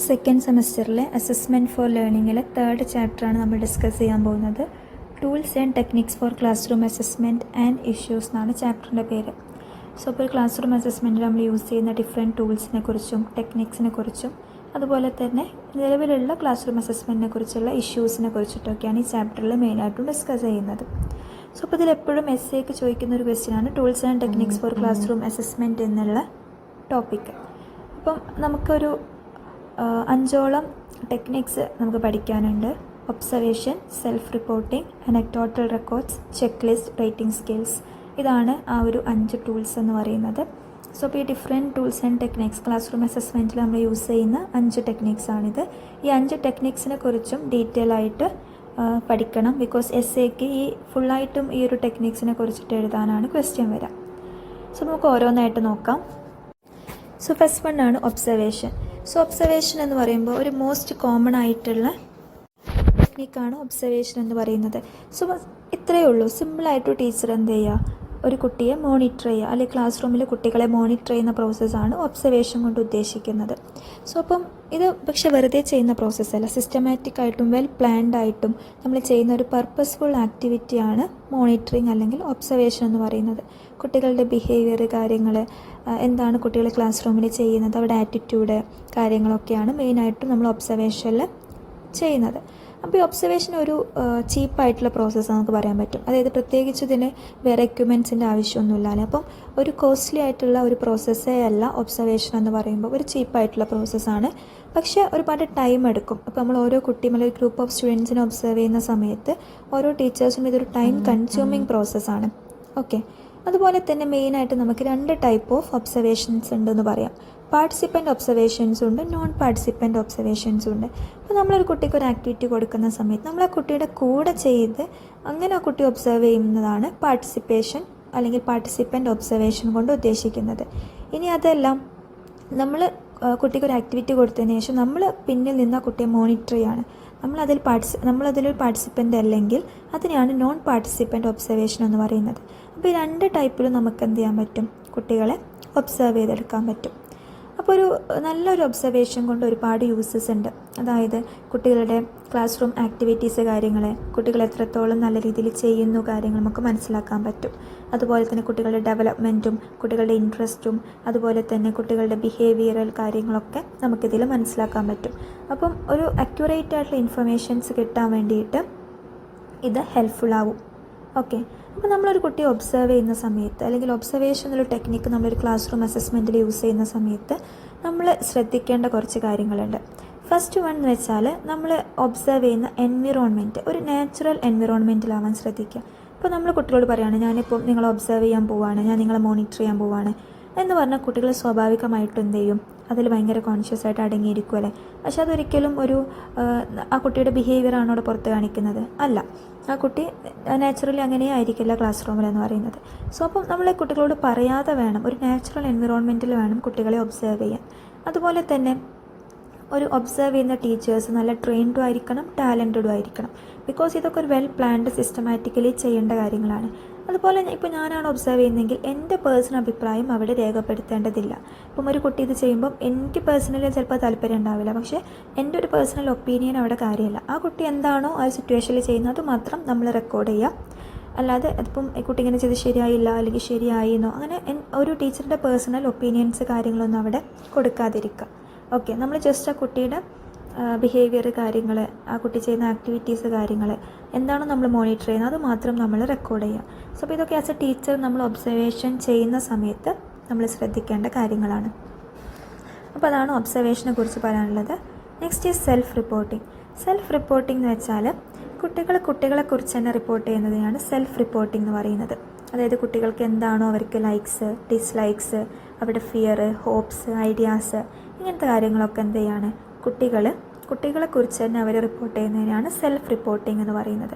Second സെമസ്റ്ററിലെ assessment four ലേണിങ്ങിലെ third ചാപ്റ്ററാണ് നമ്മൾ discuss ചെയ്യാൻ പോകുന്നത്. Tools and techniques for class room assessment and issues എന്നാണ് ചാപ്റ്ററിൻ്റെ പേര്. സോ ഇപ്പോൾ ഒരു ക്ലാസ് റൂം അസസ്മെൻറ്റിൽ നമ്മൾ യൂസ് ചെയ്യുന്ന ഡിഫറെൻറ്റ് ടൂൾസിനെ കുറിച്ചും ടെക്നിക്സിനെ കുറിച്ചും അതുപോലെ തന്നെ നിലവിലുള്ള ക്ലാസ് റൂം അസസ്മെൻറ്റിനെ കുറിച്ചുള്ള ഇഷ്യൂസിനെ കുറിച്ചിട്ടൊക്കെയാണ് ഈ ചാപ്റ്ററിൽ മെയിനായിട്ടും ഡിസ്കസ് ചെയ്യുന്നത്. സോ അപ്പോൾ ഇതിലെപ്പോഴും എസ്സേക്ക് ചോദിക്കുന്ന ഒരു ക്വസ്റ്റ്യനാണ് tools and techniques for class room assessment എന്നുള്ള ടോപ്പിക്ക്. അപ്പം നമുക്കൊരു 5ഓളം ടെക്നിക്സ് നമുക്ക് പഠിക്കാനുണ്ട്. Observation, self reporting, anecdotal records, check list, rating scales. ഇതാണ് ആ ഒരു 5 ടൂൾസ് എന്ന് പറയുന്നത്. സോ ഇപ്പോൾ ഈ different tools and techniques classroom അസസ്മെൻറ്റിൽ നമ്മൾ യൂസ് ചെയ്യുന്ന 5 ടെക്നിക്സാണിത്. ഈ 5 ടെക്നിക്സിനെ കുറിച്ചും ഡീറ്റെയിൽ ആയിട്ട് പഠിക്കണം. ബിക്കോസ് എസ്സേക്ക് ഈ ഫുള്ളായിട്ടും ഈ ഒരു ടെക്നിക്സിനെ കുറിച്ചിട്ട് എഴുതാനാണ് ക്വസ്റ്റ്യൻ വരിക. സോ നമുക്ക് ഓരോന്നായിട്ട് നോക്കാം. സോ ഫസ്റ്റ് വൺ ആണ് ഒബ്സർവേഷൻ. സോ ഒബ്സർവേഷൻ എന്ന് പറയുമ്പോൾ ഒരു മോസ്റ്റ് കോമൺ ആയിട്ടുള്ള ടെക്നിക്കാണ് ഒബ്സർവേഷൻ എന്ന് പറയുന്നത്. സോ ഇത്രയേ ഉള്ളൂ. സിമ്പിളായിട്ട് ടീച്ചർ എന്ത് ചെയ്യുക, ഒരു കുട്ടിയെ മോണിറ്റർ ചെയ്യുക, അല്ലെങ്കിൽ ക്ലാസ് റൂമിൽ കുട്ടികളെ മോണിറ്റർ ചെയ്യുന്ന പ്രോസസ്സാണ് ഒബ്സർവേഷൻ കൊണ്ട് ഉദ്ദേശിക്കുന്നത്. സോ അപ്പം ഇത് പക്ഷെ വെറുതെ ചെയ്യുന്ന പ്രോസസ്സല്ല, സിസ്റ്റമാറ്റിക് ആയിട്ടും വെൽ പ്ലാൻഡ് ആയിട്ടും നമ്മൾ ചെയ്യുന്ന ഒരു പർപ്പസ്ഫുൾ ആക്ടിവിറ്റിയാണ് മോണിറ്ററിങ് അല്ലെങ്കിൽ ഒബ്സർവേഷൻ എന്ന് പറയുന്നത്. കുട്ടികളുടെ ബിഹേവിയർ, കാര്യങ്ങൾ എന്താണ് കുട്ടികൾ ക്ലാസ് റൂമിൽ ചെയ്യുന്നത്, അവരുടെ ആറ്റിറ്റ്യൂഡ്, കാര്യങ്ങളൊക്കെയാണ് മെയിനായിട്ടും നമ്മൾ ഒബ്സർവേഷനിൽ ചെയ്യുന്നത്. അപ്പോൾ ഈ ഒബ്സർവേഷൻ ഒരു ചീപ്പായിട്ടുള്ള പ്രോസസ്സ് നമുക്ക് പറയാൻ പറ്റും. അതായത് പ്രത്യേകിച്ച് ഇതിന് വേറെ എക്യുപ്മെൻറ്റ്സിൻ്റെ ആവശ്യമൊന്നുമില്ലാതെ, അപ്പം ഒരു കോസ്റ്റ്ലി ആയിട്ടുള്ള ഒരു പ്രോസസ്സേ അല്ല ഒബ്സർവേഷൻ എന്ന് പറയുമ്പോൾ. ഒരു ചീപ്പായിട്ടുള്ള പ്രോസസ്സാണ്, പക്ഷേ ഒരുപാട് ടൈം എടുക്കും. അപ്പോൾ നമ്മൾ ഓരോ കുട്ടിയും അല്ലെങ്കിൽ ഒരു ഗ്രൂപ്പ് ഓഫ് സ്റ്റുഡൻസിനെ ഒബ്സർവ് ചെയ്യുന്ന സമയത്ത് ഓരോ ടീച്ചേഴ്സും ഇതൊരു ടൈം കൺസ്യൂമിങ് പ്രോസസ്സാണ്. ഓക്കെ, അതുപോലെ തന്നെ മെയിനായിട്ട് നമുക്ക് 2 ടൈപ്പ് ഓഫ് ഒബ്സർവേഷൻസ് ഉണ്ടെന്ന് പറയാം. പാർട്ടിസിപ്പൻ്റ് ഒബ്സർവേഷൻസും ഉണ്ട്, നോൺ പാർട്ടിസിപ്പൻ്റ് ഒബ്സർവേഷൻസും ഉണ്ട്. അപ്പോൾ നമ്മളൊരു കുട്ടിക്ക് ഒരു ആക്ടിവിറ്റി കൊടുക്കുന്ന സമയത്ത് നമ്മൾ ആ കുട്ടിയുടെ കൂടെ ചെയ്ത് അങ്ങനെ ആ കുട്ടി ഒബ്സർവ് ചെയ്യുന്നതാണ് പാർട്ടിസിപ്പേഷൻ അല്ലെങ്കിൽ പാർട്ടിസിപ്പൻ്റ് ഒബ്സർവേഷൻ കൊണ്ട് ഉദ്ദേശിക്കുന്നത്. ഇനി അതെല്ലാം നമ്മൾ കുട്ടിക്ക് ഒരു ആക്ടിവിറ്റി കൊടുത്തതിന് ശേഷം നമ്മൾ പിന്നിൽ നിന്ന് ആ കുട്ടിയെ മോണിറ്റർ ചെയ്യാണ്. നമ്മളതിലൊരു പാർട്ടിസിപ്പൻ്റ് അല്ലെങ്കിൽ അതിനെയാണ് നോൺ പാർട്ടിസിപ്പൻ്റ് ഒബ്സർവേഷൻ എന്ന് പറയുന്നത്. അപ്പോൾ ഈ 2 ടൈപ്പിലും നമുക്ക് എന്ത് ചെയ്യാൻ പറ്റും, കുട്ടികളെ ഒബ്സർവ് ചെയ്തെടുക്കാൻ പറ്റും. അപ്പോൾ ഒരു നല്ലൊരു ഒബ്സർവേഷൻ കൊണ്ട് ഒരുപാട് യൂസസ് ഉണ്ട്. അതായത് കുട്ടികളുടെ ക്ലാസ് റൂം ആക്ടിവിറ്റീസ്, കാര്യങ്ങളെ കുട്ടികൾ എത്രത്തോളം നല്ല രീതിയിൽ ചെയ്യുന്നു, കാര്യങ്ങൾ നമുക്ക് മനസ്സിലാക്കാൻ പറ്റും. അതുപോലെ തന്നെ കുട്ടികളുടെ ഡെവലപ്മെൻറ്റും കുട്ടികളുടെ ഇൻട്രസ്റ്റും അതുപോലെ തന്നെ കുട്ടികളുടെ ബിഹേവിയറൽ കാര്യങ്ങളൊക്കെ നമുക്കിതിൽ മനസ്സിലാക്കാൻ പറ്റും. അപ്പം ഒരു അക്യുറേറ്റ് ആയിട്ടുള്ള ഇൻഫർമേഷൻസ് കിട്ടാൻ വേണ്ടിയിട്ട് ഇത് ഹെൽപ്ഫുള്ളാവും. ഓക്കെ, അപ്പോൾ നമ്മളൊരു കുട്ടിയെ ഒബ്സർവ് ചെയ്യുന്ന സമയത്ത് അല്ലെങ്കിൽ ഒബ്സർവേഷൻ എന്നൊരു ടെക്നിക്ക് നമ്മളൊരു ക്ലാസ് റൂം അസസ്മെൻറ്റിൽ യൂസ് ചെയ്യുന്ന സമയത്ത് നമ്മൾ ശ്രദ്ധിക്കേണ്ട കുറച്ച് കാര്യങ്ങളുണ്ട്. ഫസ്റ്റ് വൺ എന്ന് വെച്ചാൽ നമ്മൾ ഒബ്സർവ് ചെയ്യുന്ന എൻവിറോൺമെൻറ്റ് ഒരു നാച്ചുറൽ എൻവിറോൺമെൻറ്റിലാവാൻ ശ്രദ്ധിക്കുക. ഇപ്പോൾ നമ്മൾ കുട്ടികളോട് പറയുകയാണ്, ഞാനിപ്പോൾ നിങ്ങളെ ഒബ്സർവ് ചെയ്യാൻ പോവുകയാണ്, ഞാൻ നിങ്ങളെ മോണിറ്റർ ചെയ്യാൻ പോവുകയാണ് എന്ന് പറഞ്ഞാൽ കുട്ടികൾ സ്വാഭാവികമായിട്ടും എന്ത് ചെയ്യും, അതിൽ ഭയങ്കര കോൺഷ്യസ് ആയിട്ട് അടങ്ങിയിരിക്കുമല്ലേ. പക്ഷെ അതൊരിക്കലും ആ കുട്ടിയുടെ ബിഹേവിയറാണ് അവിടെ പുറത്ത് കാണിക്കുന്നത്, അല്ല. ആ കുട്ടി നാച്ചുറലി അങ്ങനെ ആയിരിക്കില്ല ക്ലാസ് റൂമിലെന്ന് പറയുന്നത്. സോ അപ്പം നമ്മൾ കുട്ടികളോട് പറയാതെ വേണം, ഒരു നാച്ചുറൽ എൻവിറോൺമെൻറ്റിൽ വേണം കുട്ടികളെ ഒബ്സർവ് ചെയ്യാൻ. അതുപോലെ തന്നെ ഒരു ഒബ്സർവ് ചെയ്യുന്ന ടീച്ചേഴ്സ് നല്ല ട്രെയിൻഡും ആയിരിക്കണം, ടാലൻറ്റഡും ആയിരിക്കണം. ബിക്കോസ് ഇതൊക്കെ ഒരു വെൽ പ്ലാൻഡ് സിസ്റ്റമാറ്റിക്കലി ചെയ്യേണ്ട കാര്യങ്ങളാണ്. അതുപോലെ ഇപ്പോൾ ഞാനാണ് ഒബ്സർവ് ചെയ്യുന്നതെങ്കിൽ എൻ്റെ പേഴ്സണൽ അഭിപ്രായം അവിടെ രേഖപ്പെടുത്തേണ്ടതില്ല. ഇപ്പം ഒരു കുട്ടി ഇത് ചെയ്യുമ്പം എനിക്ക് പേഴ്സണലി ചിലപ്പോൾ താല്പര്യം ഉണ്ടാവില്ല, പക്ഷേ എൻ്റെ ഒരു പേഴ്സണൽ ഒപ്പീനിയൻ അവിടെ കാര്യമില്ല. ആ കുട്ടി എന്താണോ ആ സിറ്റുവേഷനിൽ ചെയ്യുന്നത് അത് മാത്രം നമ്മൾ റെക്കോർഡ് ചെയ്യുക. അല്ലാതെ അതിപ്പം ഈ കുട്ടി ഇങ്ങനെ ചെയ്ത് ശരിയായില്ല അല്ലെങ്കിൽ ശരിയായിന്നോ അങ്ങനെ ഒരു ടീച്ചറുടെ പേഴ്സണൽ ഒപ്പീനിയൻസ് കാര്യങ്ങളൊന്നും അവിടെ കൊടുക്കാതിരിക്കുക. ഓക്കെ, നമ്മൾ ജസ്റ്റ് ആ കുട്ടിയുടെ ബിഹേവിയർ, കാര്യങ്ങൾ, ആ കുട്ടി ചെയ്യുന്ന ആക്ടിവിറ്റീസ്, കാര്യങ്ങൾ എന്താണോ നമ്മൾ മോണിറ്റർ ചെയ്യുന്നത് അത് മാത്രം നമ്മൾ റെക്കോർഡ് ചെയ്യുക. സോ അപ്പോൾ ഇതൊക്കെ ആസ് എ ടീച്ചർ നമ്മൾ ഒബ്സർവേഷൻ ചെയ്യുന്ന സമയത്ത് നമ്മൾ ശ്രദ്ധിക്കേണ്ട കാര്യങ്ങളാണ്. അപ്പോൾ അതാണ് ഒബ്സർവേഷനെ കുറിച്ച് പറയാനുള്ളത്. Next is self reporting. Self reporting എന്ന് വെച്ചാൽ കുട്ടികളെക്കുറിച്ച് തന്നെ റിപ്പോർട്ട് ചെയ്യുന്നതിനാണ് സെൽഫ് റിപ്പോർട്ടിംഗ് എന്ന് പറയുന്നത്. അതായത് കുട്ടികൾക്ക് എന്താണോ അവർക്ക് ലൈക്സ്, ഡിസ്ലൈക്സ്, അവരുടെ ഫിയർ, ഹോപ്സ്, ഐഡിയാസ്, ഇങ്ങനത്തെ കാര്യങ്ങളൊക്കെ എന്ത് ചെയ്യാണ് കുട്ടികളെക്കുറിച്ച് തന്നെ അവർ റിപ്പോർട്ട് ചെയ്യുന്നതിനാണ് സെൽഫ് റിപ്പോർട്ടിംഗ് എന്ന് പറയുന്നത്.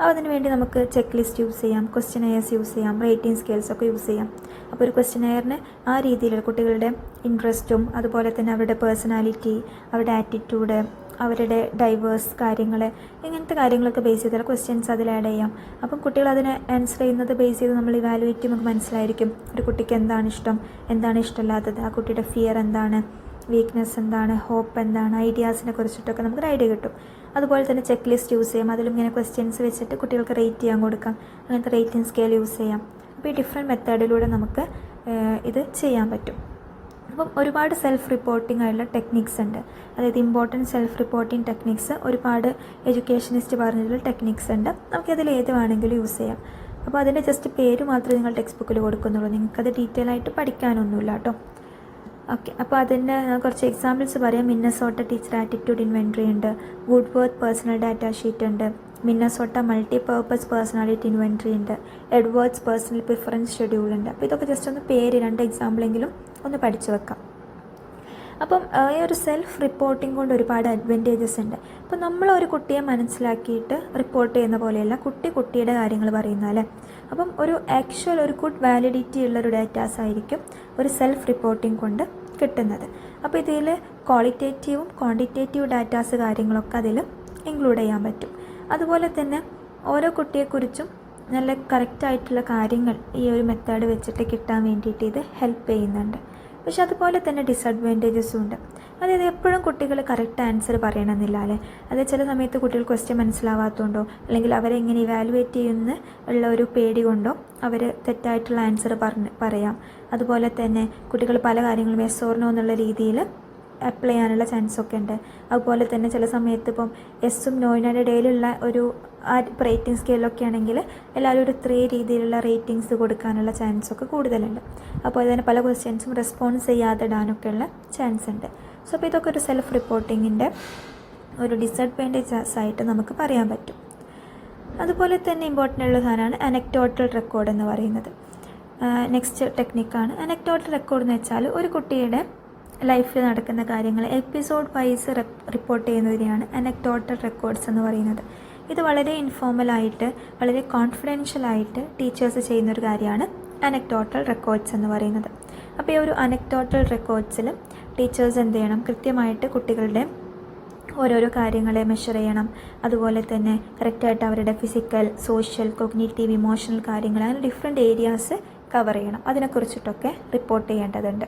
അതിന് വേണ്ടി നമുക്ക് ചെക്ക് ലിസ്റ്റ് യൂസ് ചെയ്യാം, ക്വസ്റ്റ്യനെയർസ് യൂസ് ചെയ്യാം, റേറ്റിംഗ് സ്കെയിൽസ് ഒക്കെ യൂസ് ചെയ്യാം. അപ്പോൾ ഒരു ക്വസ്റ്റ്യനെയറിന് ആ രീതിയിൽ കുട്ടികളുടെ ഇൻട്രസ്റ്റും അതുപോലെ തന്നെ അവരുടെ പേഴ്സണാലിറ്റി, അവരുടെ ആറ്റിറ്റ്യൂഡ്, അവരുടെ ഡൈവേഴ്സ് കാര്യങ്ങൾ, ഇങ്ങനത്തെ കാര്യങ്ങളൊക്കെ ബേസ് ചെയ്തുള്ള ക്വസ്റ്റ്യൻസ് അതിൽ ആഡ് ചെയ്യാം. അപ്പം കുട്ടികൾ അതിനെ ആൻസർ ചെയ്യുന്നത് ബേസ് ചെയ്ത് നമ്മൾ ഇവാലുവേറ്റ് നമുക്ക് മനസ്സിലായിരിക്കും ഒരു കുട്ടിക്ക് എന്താണ് ഇഷ്ടം, എന്താണ് ഇഷ്ടമില്ലാത്തത്, ആ കുട്ടിയുടെ ഫിയർ എന്താണ്, വീക്ക്നെസ് എന്താണ്, ഹോപ്പ് എന്താണ്, ഐഡിയാസിനെ കുറിച്ചിട്ടൊക്കെ നമുക്കൊരു ഐഡിയ കിട്ടും. അതുപോലെ തന്നെ ചെക്ക് ലിസ്റ്റ് യൂസ് ചെയ്യാം. അതിലും ഇങ്ങനെ ക്വസ്റ്റ്യൻസ് വെച്ചിട്ട് കുട്ടികൾക്ക് റേറ്റ് ചെയ്യാൻ കൊടുക്കാം. അങ്ങനത്തെ റേറ്റിംഗ് സ്കെയിൽ യൂസ് ചെയ്യാം. അപ്പോൾ ഈ ഡിഫറെൻറ്റ് മെത്തേഡിലൂടെ നമുക്ക് ഇത് ചെയ്യാൻ പറ്റും. അപ്പം ഒരുപാട് സെൽഫ് റിപ്പോർട്ടിംഗ് ആയിട്ടുള്ള ടെക്നിക്സ് ഉണ്ട്. അതായത് ഇമ്പോർട്ടൻറ്റ് സെൽഫ് റിപ്പോർട്ടിംഗ് ടെക്നിക്സ് ഒരുപാട് എഡ്യൂക്കേഷനിസ്റ്റ് പറഞ്ഞിട്ടുള്ള ടെക്നിക്സ് ഉണ്ട്. നമുക്കതിൽ ഏത് വേണമെങ്കിലും യൂസ് ചെയ്യാം. അപ്പോൾ അതിൻ്റെ ജസ്റ്റ് പേര് മാത്രമേ നിങ്ങൾ ടെക്സ്റ്റ് ബുക്കിൽ കൊടുക്കുന്നുള്ളൂ. നിങ്ങൾക്കത് ഡീറ്റെയിൽ ആയിട്ട് പഠിക്കാനൊന്നുമില്ല കേട്ടോ. ഓക്കെ, അപ്പോൾ അതിൻ്റെ കുറച്ച് എക്സാമ്പിൾസ് പറയാം. മിന്നസോട്ട ടീച്ചർ ആറ്റിറ്റ്യൂഡ് ഇൻവെൻട്രി ഉണ്ട്, വുഡ്വർത്ത് പേഴ്സണൽ ഡാറ്റ ഷീറ്റ് ഉണ്ട്, മിന്നസോട്ട മൾട്ടിപർപ്പസ് പേഴ്സണാലിറ്റി ഇൻവെൻട്രി ഉണ്ട്, എഡ്വേർഡ്സ് പേഴ്സണൽ പ്രിഫറൻസ് ഷെഡ്യൂൾ ഉണ്ട്. അപ്പോൾ ഇതൊക്കെ ജസ്റ്റ് ഒന്ന് പേര് 2 എക്സാമ്പിളെങ്കിലും ഒന്ന് പഠിച്ചു വെക്കാം. അപ്പം ഈ ഒരു സെൽഫ് റിപ്പോർട്ടിംഗ് കൊണ്ട് ഒരുപാട് അഡ്വാൻറ്റേജസ് ഉണ്ട്. അപ്പോൾ നമ്മളൊരു കുട്ടിയെ മനസ്സിലാക്കിയിട്ട് റിപ്പോർട്ട് ചെയ്യുന്ന പോലെയല്ല കുട്ടിയുടെ കാര്യങ്ങൾ പറയുന്നത് അല്ലേ. അപ്പം ഒരു ആക്ച്വൽ ഒരു ഗുഡ് വാലിഡിറ്റി ഉള്ളൊരു ഡാറ്റാസ് ആയിരിക്കും ഒരു സെൽഫ് റിപ്പോർട്ടിംഗ് കൊണ്ട് കിട്ടുന്നത്. അപ്പോൾ ഇതിൽ ക്വാളിറ്റേറ്റീവും ക്വാണ്ടിറ്റേറ്റീവ് ഡാറ്റാസ് കാര്യങ്ങളൊക്കെ അതിൽ ഇൻക്ലൂഡ് ചെയ്യാൻ പറ്റും. അതുപോലെ തന്നെ ഓരോ കുട്ടിയെക്കുറിച്ചും നല്ല കറക്റ്റായിട്ടുള്ള കാര്യങ്ങൾ ഈ ഒരു മെത്തേഡ് വെച്ചിട്ട് കിട്ടാൻ വേണ്ടിയിട്ട് ഇത് ഹെൽപ്പ് ചെയ്യുന്നുണ്ട്. പക്ഷെ അതുപോലെ തന്നെ ഡിസഡ്വാൻറ്റേജസും ഉണ്ട്. അതായത് എപ്പോഴും കുട്ടികൾ കറക്റ്റ് ആൻസർ പറയണമെന്നില്ല അല്ലേ. അതായത് ചില സമയത്ത് കുട്ടികൾ ക്വസ്റ്റ്യൻ മനസ്സിലാവാത്തതുകൊണ്ടോ അല്ലെങ്കിൽ അവരെങ്ങനെ ഇവാലുവേറ്റ് ചെയ്യുന്ന ഉള്ള ഒരു പേടി കൊണ്ടോ അവർ തെറ്റായിട്ടുള്ള ആൻസർ പറയാം. അതുപോലെ തന്നെ കുട്ടികൾ പല കാര്യങ്ങളും യെസ് ഓർ നോ എന്നുള്ള രീതിയിൽ അപ്ലൈ ചെയ്യാനുള്ള ചാൻസൊക്കെ ഉണ്ട്. അതുപോലെ തന്നെ ചില സമയത്ത് ഇപ്പം എസ്സും നോയിൻ്റെ ഇടയിലുള്ള ഒരു റേറ്റിംഗ് സ്കെയിലൊക്കെ ആണെങ്കിൽ എല്ലാവരും ഒരു 3 രീതിയിലുള്ള റേറ്റിംഗ്സ് കൊടുക്കാനുള്ള ചാൻസൊക്കെ കൂടുതലുണ്ട്. അപ്പോൾ അതിന് പല ക്വസ്റ്റ്യൻസും റെസ്പോൺസ് ചെയ്യാതെ ഇടാനൊക്കെ ഉള്ള ചാൻസ് ഉണ്ട്. സോ അപ്പോൾ ഇതൊക്കെ ഒരു സെൽഫ് റിപ്പോർട്ടിങ്ങിൻ്റെ ഒരു ഡിസഡ്വാൻറ്റേജസ് ആയിട്ട് നമുക്ക് പറയാൻ പറ്റും. അതുപോലെ തന്നെ ഇമ്പോർട്ടൻ്റ് ഉള്ള സാധനമാണ് അനക്ടോട്ടൽ റെക്കോർഡ് എന്ന് പറയുന്നത്. നെക്സ്റ്റ് ടെക്നിക്കാണ് അനക്ടോട്ടൽ റെക്കോർഡ് എന്ന് വെച്ചാൽ ഒരു കുട്ടിയുടെ ലൈഫിൽ നടക്കുന്ന കാര്യങ്ങൾ എപ്പിസോഡ് വൈസ് റിപ്പോർട്ട് ചെയ്യുന്നതിനെയാണ് അനക്ടോട്ടൽ റെക്കോർഡ്സ് എന്ന് പറയുന്നത്. ഇത് വളരെ ഇൻഫോർമലായിട്ട് വളരെ കോൺഫിഡൻഷ്യലായിട്ട് ടീച്ചേഴ്സ് ചെയ്യുന്നൊരു കാര്യമാണ് അനക്ടോട്ടൽ റെക്കോർഡ്സ് എന്ന് പറയുന്നത്. അപ്പോൾ ഈ ഒരു അനക്ടോട്ടൽ റെക്കോർഡ്സിൽ ടീച്ചേഴ്സ് എന്ത് ചെയ്യണം, കൃത്യമായിട്ട് കുട്ടികളുടെ ഓരോരോ കാര്യങ്ങളെ മെഷർ ചെയ്യണം. അതുപോലെ തന്നെ കറക്റ്റായിട്ട് അവരുടെ ഫിസിക്കൽ, സോഷ്യൽ, കൊഗ്നിറ്റീവ്, ഇമോഷണൽ കാര്യങ്ങൾ അങ്ങനെ ഡിഫറെൻറ്റ് ഏരിയാസ് കവർ ചെയ്യണം. അതിനെക്കുറിച്ചിട്ടൊക്കെ റിപ്പോർട്ട് ചെയ്യേണ്ടതുണ്ട്.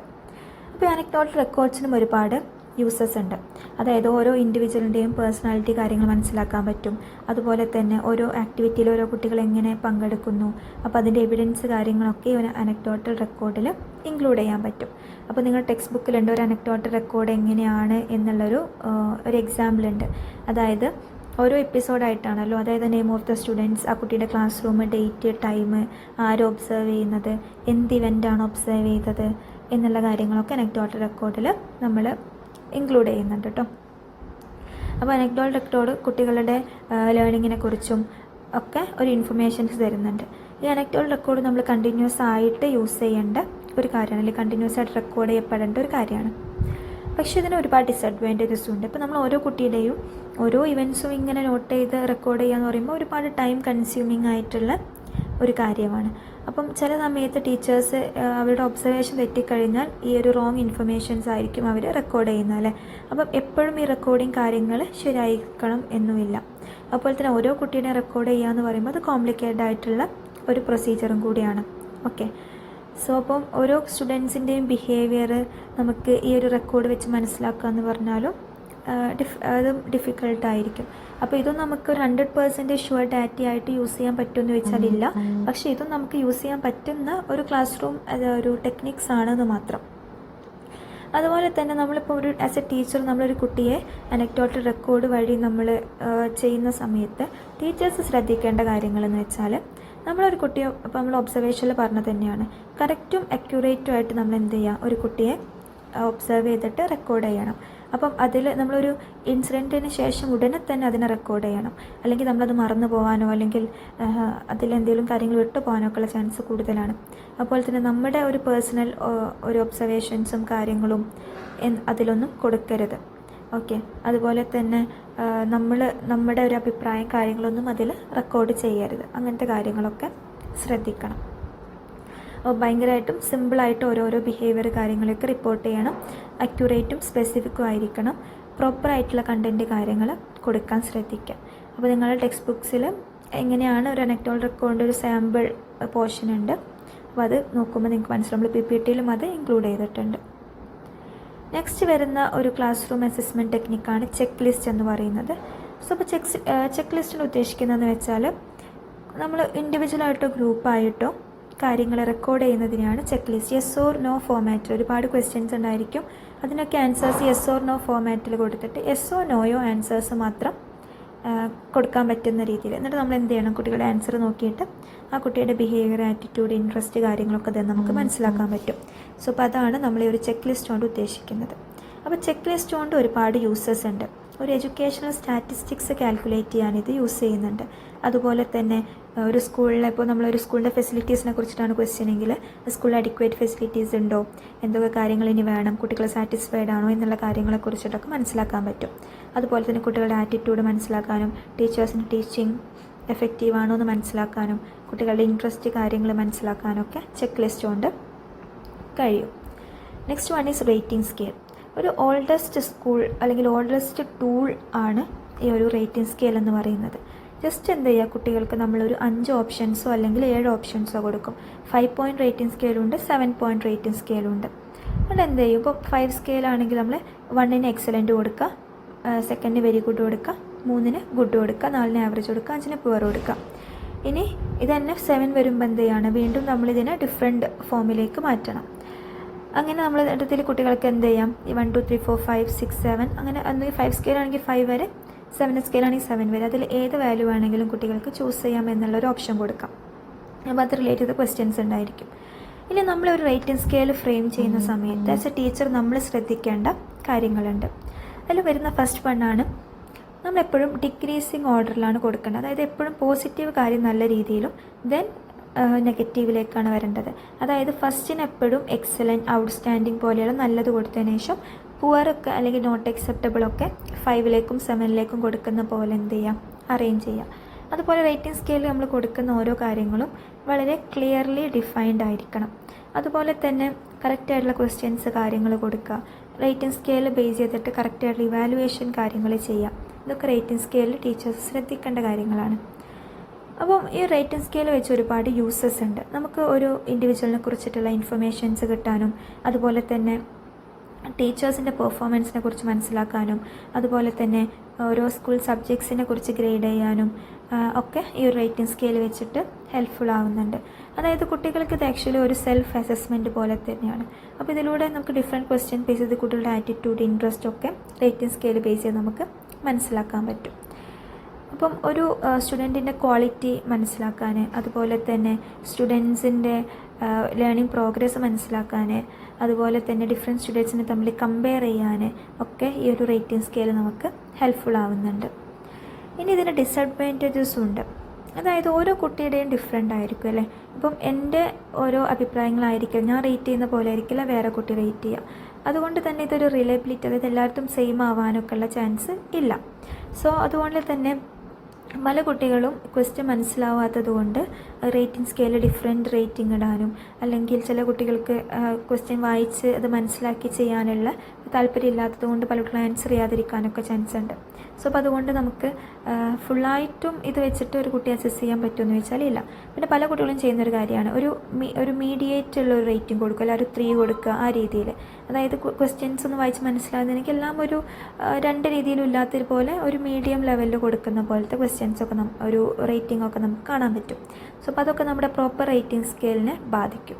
അപ്പോൾ അനക്ടോട്ടൽ റെക്കോർഡ്സിനും ഒരുപാട് യൂസസ് ഉണ്ട്. അതായത് ഓരോ ഇൻഡിവിജ്വലിൻ്റെയും പേഴ്സണാലിറ്റി കാര്യങ്ങൾ മനസ്സിലാക്കാൻ പറ്റും. അതുപോലെ തന്നെ ഓരോ ആക്ടിവിറ്റിയിൽ ഓരോ കുട്ടികൾ എങ്ങനെ പങ്കെടുക്കുന്നു, അപ്പോൾ അതിൻ്റെ എവിഡൻസ് കാര്യങ്ങളൊക്കെ ഒരു അനക്ടോട്ടൽ റെക്കോർഡിൽ ഇൻക്ലൂഡ് ചെയ്യാൻ പറ്റും. അപ്പോൾ നിങ്ങൾ ടെക്സ്റ്റ് ബുക്കിലുണ്ട് ഒരു അനക്ടോട്ടൽ റെക്കോർഡ് എങ്ങനെയാണ് എന്നുള്ളൊരു എക്സാമ്പിൾ ഉണ്ട്. അതായത് ഓരോ എപ്പിസോഡായിട്ടാണല്ലോ, അതായത് നെയിം ഓഫ് ദ സ്റ്റുഡൻസ്, ആ കുട്ടിയുടെ ക്ലാസ് റൂം, ഡേറ്റ്, ടൈം, ആരും ഒബ്സർവ് ചെയ്യുന്നത്, എന്ത് ഇവൻ്റാണ് ഒബ്സർവ് ചെയ്തത് എന്നുള്ള കാര്യങ്ങളൊക്കെ അനക്ടോട്ടൽ റെക്കോർഡിൽ നമ്മൾ ഇൻക്ലൂഡ് ചെയ്യുന്നുണ്ട് കേട്ടോ. അപ്പോൾ അനക്ടോട്ടൽ റെക്കോർഡ് കുട്ടികളുടെ ലേണിങ്ങിനെ കുറിച്ചും ഒക്കെ ഒരു ഇൻഫർമേഷൻസ് തരുന്നുണ്ട്. ഈ അനക്ടോട്ടൽ റെക്കോർഡ് നമ്മൾ കണ്ടിന്യൂസ് ആയിട്ട് യൂസ് ചെയ്യേണ്ട ഒരു കാര്യമാണ്, അല്ലെങ്കിൽ കണ്ടിന്യൂസ് ആയിട്ട് റെക്കോർഡ് ചെയ്യപ്പെടേണ്ട ഒരു കാര്യമാണ്. പക്ഷേ ഇതിന് ഒരുപാട് ഡിസഡ്വാൻറ്റേജസും ഉണ്ട്. ഇപ്പോൾ നമ്മൾ ഓരോ കുട്ടിയുടെയും ഓരോ ഇവൻറ്റ്സും ഇങ്ങനെ നോട്ട് ചെയ്ത് റെക്കോർഡ് ചെയ്യുക എന്ന് പറയുമ്പോൾ ഒരുപാട് ടൈം കൺസ്യൂമിങ് ആയിട്ടുള്ള ഒരു കാര്യമാണ്. അപ്പം ചില സമയത്ത് ടീച്ചേഴ്സ് അവരുടെ ഒബ്സർവേഷൻ തെറ്റിക്കഴിഞ്ഞാൽ ഈ ഒരു റോങ് ഇൻഫർമേഷൻസ് ആയിരിക്കും അവർ റെക്കോർഡ് ചെയ്യുന്നത് അല്ലേ. അപ്പം എപ്പോഴും ഈ റെക്കോർഡിങ് കാര്യങ്ങൾ ശരിയായിരിക്കണം എന്നുമില്ല. അപ്പോൾ തന്നെ ഓരോ കുട്ടീനെ റെക്കോർഡ് ചെയ്യുക എന്ന് പറയുമ്പോൾ അത് കോംപ്ലിക്കേറ്റഡ് ആയിട്ടുള്ള ഒരു പ്രൊസീജിയറും കൂടിയാണ്. ഓക്കെ, സോ അപ്പം ഓരോ സ്റ്റുഡൻസിൻ്റെയും ബിഹേവിയർ നമുക്ക് ഈ ഒരു റെക്കോർഡ് വെച്ച് മനസ്സിലാക്കുക എന്ന് പറഞ്ഞാലും അതും ഡിഫിക്കൽട്ടായിരിക്കും. അപ്പോൾ ഇതും നമുക്ക് 100% ഷുവർ ഡാറ്റയായിട്ട് യൂസ് ചെയ്യാൻ പറ്റുമെന്ന് വെച്ചാലില്ല. പക്ഷേ ഇതും നമുക്ക് യൂസ് ചെയ്യാൻ പറ്റുന്ന ഒരു ക്ലാസ് റൂം ഒരു ടെക്നിക്സ് ആണെന്ന് മാത്രം. അതുപോലെ തന്നെ നമ്മളിപ്പോൾ ഒരു ആസ് എ ടീച്ചർ നമ്മളൊരു കുട്ടിയെ അനക്ടോട്ടൽ റെക്കോർഡ് വഴി നമ്മൾ ചെയ്യുന്ന സമയത്ത് ടീച്ചേഴ്സ് ശ്രദ്ധിക്കേണ്ട കാര്യങ്ങളെന്ന് വെച്ചാൽ നമ്മളൊരു കുട്ടിയെ ഇപ്പോൾ നമ്മൾ ഒബ്സർവേഷനിൽ പറഞ്ഞത് തന്നെയാണ്, കറക്റ്റും അക്യുറേറ്റും ആയിട്ട് നമ്മൾ എന്ത് ചെയ്യുക, ഒരു കുട്ടിയെ ഒബ്സർവ് ചെയ്തിട്ട് റെക്കോർഡ് ചെയ്യണം. അപ്പം അതിൽ നമ്മളൊരു ഇൻസിഡൻറ്റിന് ശേഷം ഉടനെ തന്നെ അതിനെ റെക്കോർഡ് ചെയ്യണം. അല്ലെങ്കിൽ നമ്മളത് മറന്നു പോകാനോ അല്ലെങ്കിൽ അതിലെന്തെങ്കിലും കാര്യങ്ങൾ വിട്ടു പോകാനോ ഒക്കെ ഉള്ള ചാൻസ് കൂടുതലാണ്. അപ്പോൾ തന്നെ നമ്മുടെ ഒരു പേഴ്സണൽ ഒരു ഒബ്സർവേഷൻസും കാര്യങ്ങളും അതിലൊന്നും കൊടുക്കരുത്. ഓക്കെ, അതുപോലെ തന്നെ നമ്മുടെ ഒരു അഭിപ്രായം കാര്യങ്ങളൊന്നും അതിൽ റെക്കോർഡ് ചെയ്യരുത്. അങ്ങനത്തെ കാര്യങ്ങളൊക്കെ ശ്രദ്ധിക്കണം. ഭയങ്കരമായിട്ടും സിമ്പിളായിട്ട് ഓരോരോ ബിഹേവിയർ കാര്യങ്ങളൊക്കെ റിപ്പോർട്ട് ചെയ്യണം. അക്യുറേറ്റും സ്പെസിഫിക്കും ആയിരിക്കണം. പ്രോപ്പറായിട്ടുള്ള കണ്ടൻറ്റ് കാര്യങ്ങൾ കൊടുക്കാൻ ശ്രദ്ധിക്കുക. അപ്പോൾ നിങ്ങളുടെ ടെക്സ്റ്റ് ബുക്സിൽ എങ്ങനെയാണ് ഒരു അനക്ടോട്ടൽ റെക്കോർഡിൻ്റെ ഒരു സാമ്പിൾ പോർഷൻ ഉണ്ട്. അപ്പോൾ അത് നോക്കുമ്പോൾ നിങ്ങൾക്ക് മനസ്സിലാവും. നമ്മൾ PPTയിലും അത് ഇൻക്ലൂഡ് ചെയ്തിട്ടുണ്ട്. നെക്സ്റ്റ് വരുന്ന ഒരു ക്ലാസ് റൂം അസസ്മെൻറ്റ് ടെക്നിക്കാണ് ചെക്ക് ലിസ്റ്റ് എന്ന് പറയുന്നത്. സോ അപ്പോൾ ചെക്ക് ലിസ്റ്റിൽ ഉദ്ദേശിക്കുന്നതെന്ന് വെച്ചാൽ നമ്മൾ ഇൻഡിവിജ്വലായിട്ടോ ഗ്രൂപ്പായിട്ടോ കാര്യങ്ങൾ റെക്കോർഡ് ചെയ്യുന്നതിനാണ് checklist. Yes or no ഫോമാറ്റിൽ ഒരുപാട് ക്വസ്റ്റ്യൻസ് ഉണ്ടായിരിക്കും. അതിനൊക്കെ ആൻസേഴ്സ് യെസ് ഓർ നോ ഫോമാറ്റിൽ കൊടുത്തിട്ട് യെസ്സോ നോയോ ആൻസേഴ്സ് മാത്രം കൊടുക്കാൻ പറ്റുന്ന രീതിയിൽ, എന്നിട്ട് നമ്മൾ എന്ത് ചെയ്യണം, കുട്ടികളുടെ ആൻസർ നോക്കിയിട്ട് ആ കുട്ടിയുടെ ബിഹേവിയർ, ആറ്റിറ്റ്യൂഡ്, ഇൻട്രസ്റ്റ് കാര്യങ്ങളൊക്കെ തന്നെ നമുക്ക് മനസ്സിലാക്കാൻ പറ്റും. സോ അപ്പോൾ അതാണ് നമ്മൾ ഈ ഒരു ചെക്ക് ലിസ്റ്റ് കൊണ്ട് ഉദ്ദേശിക്കുന്നത്. അപ്പോൾ ചെക്ക് ലിസ്റ്റ് കൊണ്ട് ഒരുപാട് യൂസസ് ഉണ്ട്. ഒരു എഡ്യൂക്കേഷണൽ സ്റ്റാറ്റിസ്റ്റിക്സ് കാൽക്കുലേറ്റ് ചെയ്യാൻ ഇത് യൂസ് ചെയ്യുന്നുണ്ട്. അതുപോലെ തന്നെ ഒരു സ്കൂളിൽ ഇപ്പോൾ നമ്മളൊരു സ്കൂളിൻ്റെ ഫെസിലിറ്റീസിനെ കുറിച്ചിട്ടാണ് ക്വസ്റ്റ്യനെങ്കിൽ സ്കൂളിൽ അഡിക്വേറ്റ് ഫെസിലിറ്റീസ് ഉണ്ടോ, എന്തൊക്കെ കാര്യങ്ങൾ ഇനി വേണം, കുട്ടികൾ സാറ്റിസ്ഫൈഡ് ആണോ എന്നുള്ള കാര്യങ്ങളെക്കുറിച്ചിട്ടൊക്കെ മനസ്സിലാക്കാൻ പറ്റും. അതുപോലെ തന്നെ കുട്ടികളുടെ ആറ്റിറ്റ്യൂഡ് മനസ്സിലാക്കാനും ടീച്ചേഴ്സിൻ്റെ ടീച്ചിങ് എഫക്റ്റീവ് ആണോ എന്ന് മനസ്സിലാക്കാനും കുട്ടികളുടെ ഇൻട്രസ്റ്റ് കാര്യങ്ങൾ മനസ്സിലാക്കാനൊക്കെ ചെക്ക് ലിസ്റ്റ് കൊണ്ട് കഴിയും. Next one is rating scale. ഒരു ഓൾഡസ്റ്റ് സ്കൂൾ അല്ലെങ്കിൽ ഓൾഡസ്റ്റ് ടൂൾ ആണ് ഈ ഒരു റേറ്റിംഗ് സ്കെയിൽ എന്ന് പറയുന്നത്. ജസ്റ്റ് എന്ത് ചെയ്യുക, കുട്ടികൾക്ക് നമ്മളൊരു 5 ഓപ്ഷൻസോ അല്ലെങ്കിൽ 7 ഓപ്ഷൻസോ കൊടുക്കും. 5 പോയിൻറ്റ് റേറ്റിംഗ് സ്കെയിലുണ്ട്, 7 പോയിൻറ്റ് റേറ്റിംഗ് സ്കെയിലുണ്ട്. അതുകൊണ്ട് എന്ത് ചെയ്യും, ഇപ്പോൾ 5 സ്കെയിലാണെങ്കിൽ നമ്മൾ 1ന് എക്സലൻറ്റ് കൊടുക്കുക, 2ന് വെരി ഗുഡ് കൊടുക്കുക, 3ന് ഗുഡ് കൊടുക്കുക, 4ന് ആവറേജ് കൊടുക്കുക, 5ന് പുവർ കൊടുക്കുക. ഇനി ഇത് തന്നെ 7 വരുമ്പോൾ എന്ത് ചെയ്യാണ്, വീണ്ടും നമ്മളിതിനെ ഡിഫറെൻറ്റ് ഫോമിലേക്ക് മാറ്റണം. അങ്ങനെ നമ്മൾ ഇടത്തിൽ കുട്ടികൾക്ക് എന്ത് ചെയ്യാം, ഈ 1 2 3 4 5 6 7 അങ്ങനെ 5 സ്കെയിലാണെങ്കിൽ 5 വരെ, 7 സ്കെയിലാണെങ്കിൽ 7 വരെ, അതിൽ ഏത് വാല്യൂ വേണമെങ്കിലും കുട്ടികൾക്ക് ചൂസ് ചെയ്യാം എന്നുള്ളൊരു ഓപ്ഷൻ കൊടുക്കാം. അപ്പോൾ അത് റിലേറ്റ് ചെയ്ത ക്വസ്റ്റ്യൻസ് ഉണ്ടായിരിക്കും. ഇനി നമ്മളൊരു റേറ്റിംഗ് സ്കെയിൽ ഫ്രെയിം ചെയ്യുന്ന സമയത്ത് ആസ് എ ടീച്ചർ നമ്മൾ ശ്രദ്ധിക്കേണ്ട കാര്യങ്ങളുണ്ട്. അതിൽ വരുന്ന ഫസ്റ്റ് വണ്ണാണ് നമ്മളെപ്പോഴും ഡിക്രീസിങ് ഓർഡറിലാണ് കൊടുക്കേണ്ടത്. അതായത് എപ്പോഴും പോസിറ്റീവ് കാര്യം നല്ല രീതിയിലും ദെൻ നെഗറ്റീവിലേക്കാണ് വരേണ്ടത്. അതായത് ഫസ്റ്റിന് എപ്പോഴും എക്സലൻറ്റ്, ഔട്ട്സ്റ്റാൻഡിങ് പോലെയുള്ള നല്ലത് കൊടുത്തതിന് ശേഷം പുവറൊക്കെ അല്ലെങ്കിൽ നോട്ട് അക്സെപ്റ്റബിളൊക്കെ 5ലേക്കും 7ലേക്കും കൊടുക്കുന്ന പോലെ എന്ത് ചെയ്യാം, അറേഞ്ച് ചെയ്യാം. അതുപോലെ റേറ്റിംഗ് സ്കെയിലിൽ നമ്മൾ കൊടുക്കുന്ന ഓരോ കാര്യങ്ങളും വളരെ ക്ലിയർലി ഡിഫൈൻഡ് ആയിരിക്കണം. അതുപോലെ തന്നെ കറക്റ്റായിട്ടുള്ള ക്വസ്റ്റ്യൻസ് കാര്യങ്ങൾ കൊടുക്കുക. റേറ്റിംഗ് സ്കെയിൽ ബേസ് ചെയ്തിട്ട് കറക്റ്റായിട്ടുള്ള ഇവാലുവേഷൻ കാര്യങ്ങൾ ചെയ്യാം. ഇതൊക്കെ റേറ്റിംഗ് സ്കെയിലിൽ ടീച്ചേഴ്സ് ശ്രദ്ധിക്കേണ്ട കാര്യങ്ങളാണ്. അപ്പം ഈ റേറ്റിംഗ് സ്കെയിൽ വെച്ച് ഒരുപാട് യൂസസ് ഉണ്ട്. നമുക്ക് ഒരു ഇൻഡിവിജ്വലിനെ കുറിച്ചിട്ടുള്ള ഇൻഫർമേഷൻസ് കിട്ടാനും അതുപോലെ തന്നെ ടീച്ചേഴ്സിൻ്റെ പെർഫോമൻസിനെ കുറിച്ച് മനസ്സിലാക്കാനും അതുപോലെ തന്നെ ഓരോ സ്കൂൾ സബ്ജക്ട്സിനെ കുറിച്ച് ഗ്രേഡ് ചെയ്യാനും ഒക്കെ ഈ ഒരു റേറ്റിംഗ് സ്കെയിൽ വെച്ചിട്ട് ഹെൽപ്ഫുൾ ആവുന്നുണ്ട്. അതായത് കുട്ടികൾക്ക് ഇത് ആക്ച്വലി ഒരു സെൽഫ് അസസ്മെൻറ്റ് പോലെ തന്നെയാണ്. അപ്പോൾ ഇതിലൂടെ നമുക്ക് ഡിഫറെൻറ്റ് ക്വസ്റ്റ്യൻ ബേസ് ചെയ്ത് കുട്ടികളുടെ ആറ്റിറ്റ്യൂഡ്, ഇൻട്രസ്റ്റ് ഒക്കെ റേറ്റിംഗ് സ്കെയിൽ ബേസ് ചെയ്ത് നമുക്ക് മനസ്സിലാക്കാൻ പറ്റും. അപ്പം ഒരു സ്റ്റുഡൻറ്റിൻ്റെ ക്വാളിറ്റി മനസ്സിലാക്കാൻ, അതുപോലെ തന്നെ സ്റ്റുഡൻസിൻ്റെ ലേണിംഗ് പ്രോഗ്രസ് മനസ്സിലാക്കാൻ, അതുപോലെ തന്നെ ഡിഫറെൻറ്റ് സ്റ്റുഡൻസിനെ തമ്മിൽ കമ്പയർ ചെയ്യാൻ ഒക്കെ ഈ ഒരു റേറ്റിംഗ് സ്കെയിൽ നമുക്ക് ഹെൽപ്ഫുൾ ആവുന്നുണ്ട്. ഇനി ഇതിന് ഡിസഡ്വാൻറ്റേജസും ഉണ്ട്. അതായത് ഓരോ കുട്ടിയുടെയും ഡിഫറെൻ്റ് ആയിരിക്കും അല്ലേ. ഇപ്പം എൻ്റെ ഓരോ അഭിപ്രായങ്ങളായിരിക്കും, ഞാൻ റേറ്റ് ചെയ്യുന്ന പോലെ ആയിരിക്കില്ല വേറെ കുട്ടി റേറ്റ് ചെയ്യുക. അതുകൊണ്ട് തന്നെ ഇതൊരു റിലയബിലിറ്റി, അതായത് എല്ലായിടത്തും സെയിം ആവാനൊക്കെ ഉള്ള ചാൻസ് ഇല്ല. സോ അതുകൊണ്ട് തന്നെ പല കുട്ടികളും ക്വസ്റ്റ്യൻ മനസ്സിലാവാത്തത് കൊണ്ട് റേറ്റിംഗ് സ്കെയിലിൽ ഡിഫറെൻറ്റ് റേറ്റിംഗ് ഇടാനും അല്ലെങ്കിൽ ചില കുട്ടികൾക്ക് ക്വസ്റ്റ്യൻ വായിച്ച് അത് മനസ്സിലാക്കി ചെയ്യാനുള്ള താല്പര്യമില്ലാത്തത് കൊണ്ട് പലർക്കും ആൻസർ ചെയ്യാതിരിക്കാനൊക്കെ ചാൻസ് ഉണ്ട്. സോ അപ്പോൾ അതുകൊണ്ട് നമുക്ക് ഫുള്ളായിട്ടും ഇത് വെച്ചിട്ട് ഒരു കുട്ടി അസസ് ചെയ്യാൻ പറ്റുമെന്ന് വെച്ചാൽ ഇല്ല. പിന്നെ പല കുട്ടികളും ചെയ്യുന്നൊരു കാര്യമാണ് ഒരു മീഡിയേറ്റ് ഉള്ള ഒരു റേറ്റിംഗ് കൊടുക്കുക, അല്ല ഒരു 3 കൊടുക്കുക, ആ രീതിയിൽ. അതായത് ക്വസ്റ്റ്യൻസ് ഒന്ന് വായിച്ച് മനസ്സിലാകുന്നതിനെങ്കിൽ എല്ലാം ഒരു 2 രീതിയിലും ഇല്ലാത്തത് പോലെ ഒരു മീഡിയം ലെവലിൽ കൊടുക്കുന്ന പോലത്തെ ക്വസ്റ്റ്യൻസൊക്കെ ഒരു റേറ്റിംഗ് ഒക്കെ നമുക്ക് കാണാൻ പറ്റും. സോ അപ്പോൾ അതൊക്കെ നമ്മുടെ പ്രോപ്പർ റേറ്റിംഗ് സ്കെയിലിനെ ബാധിക്കും.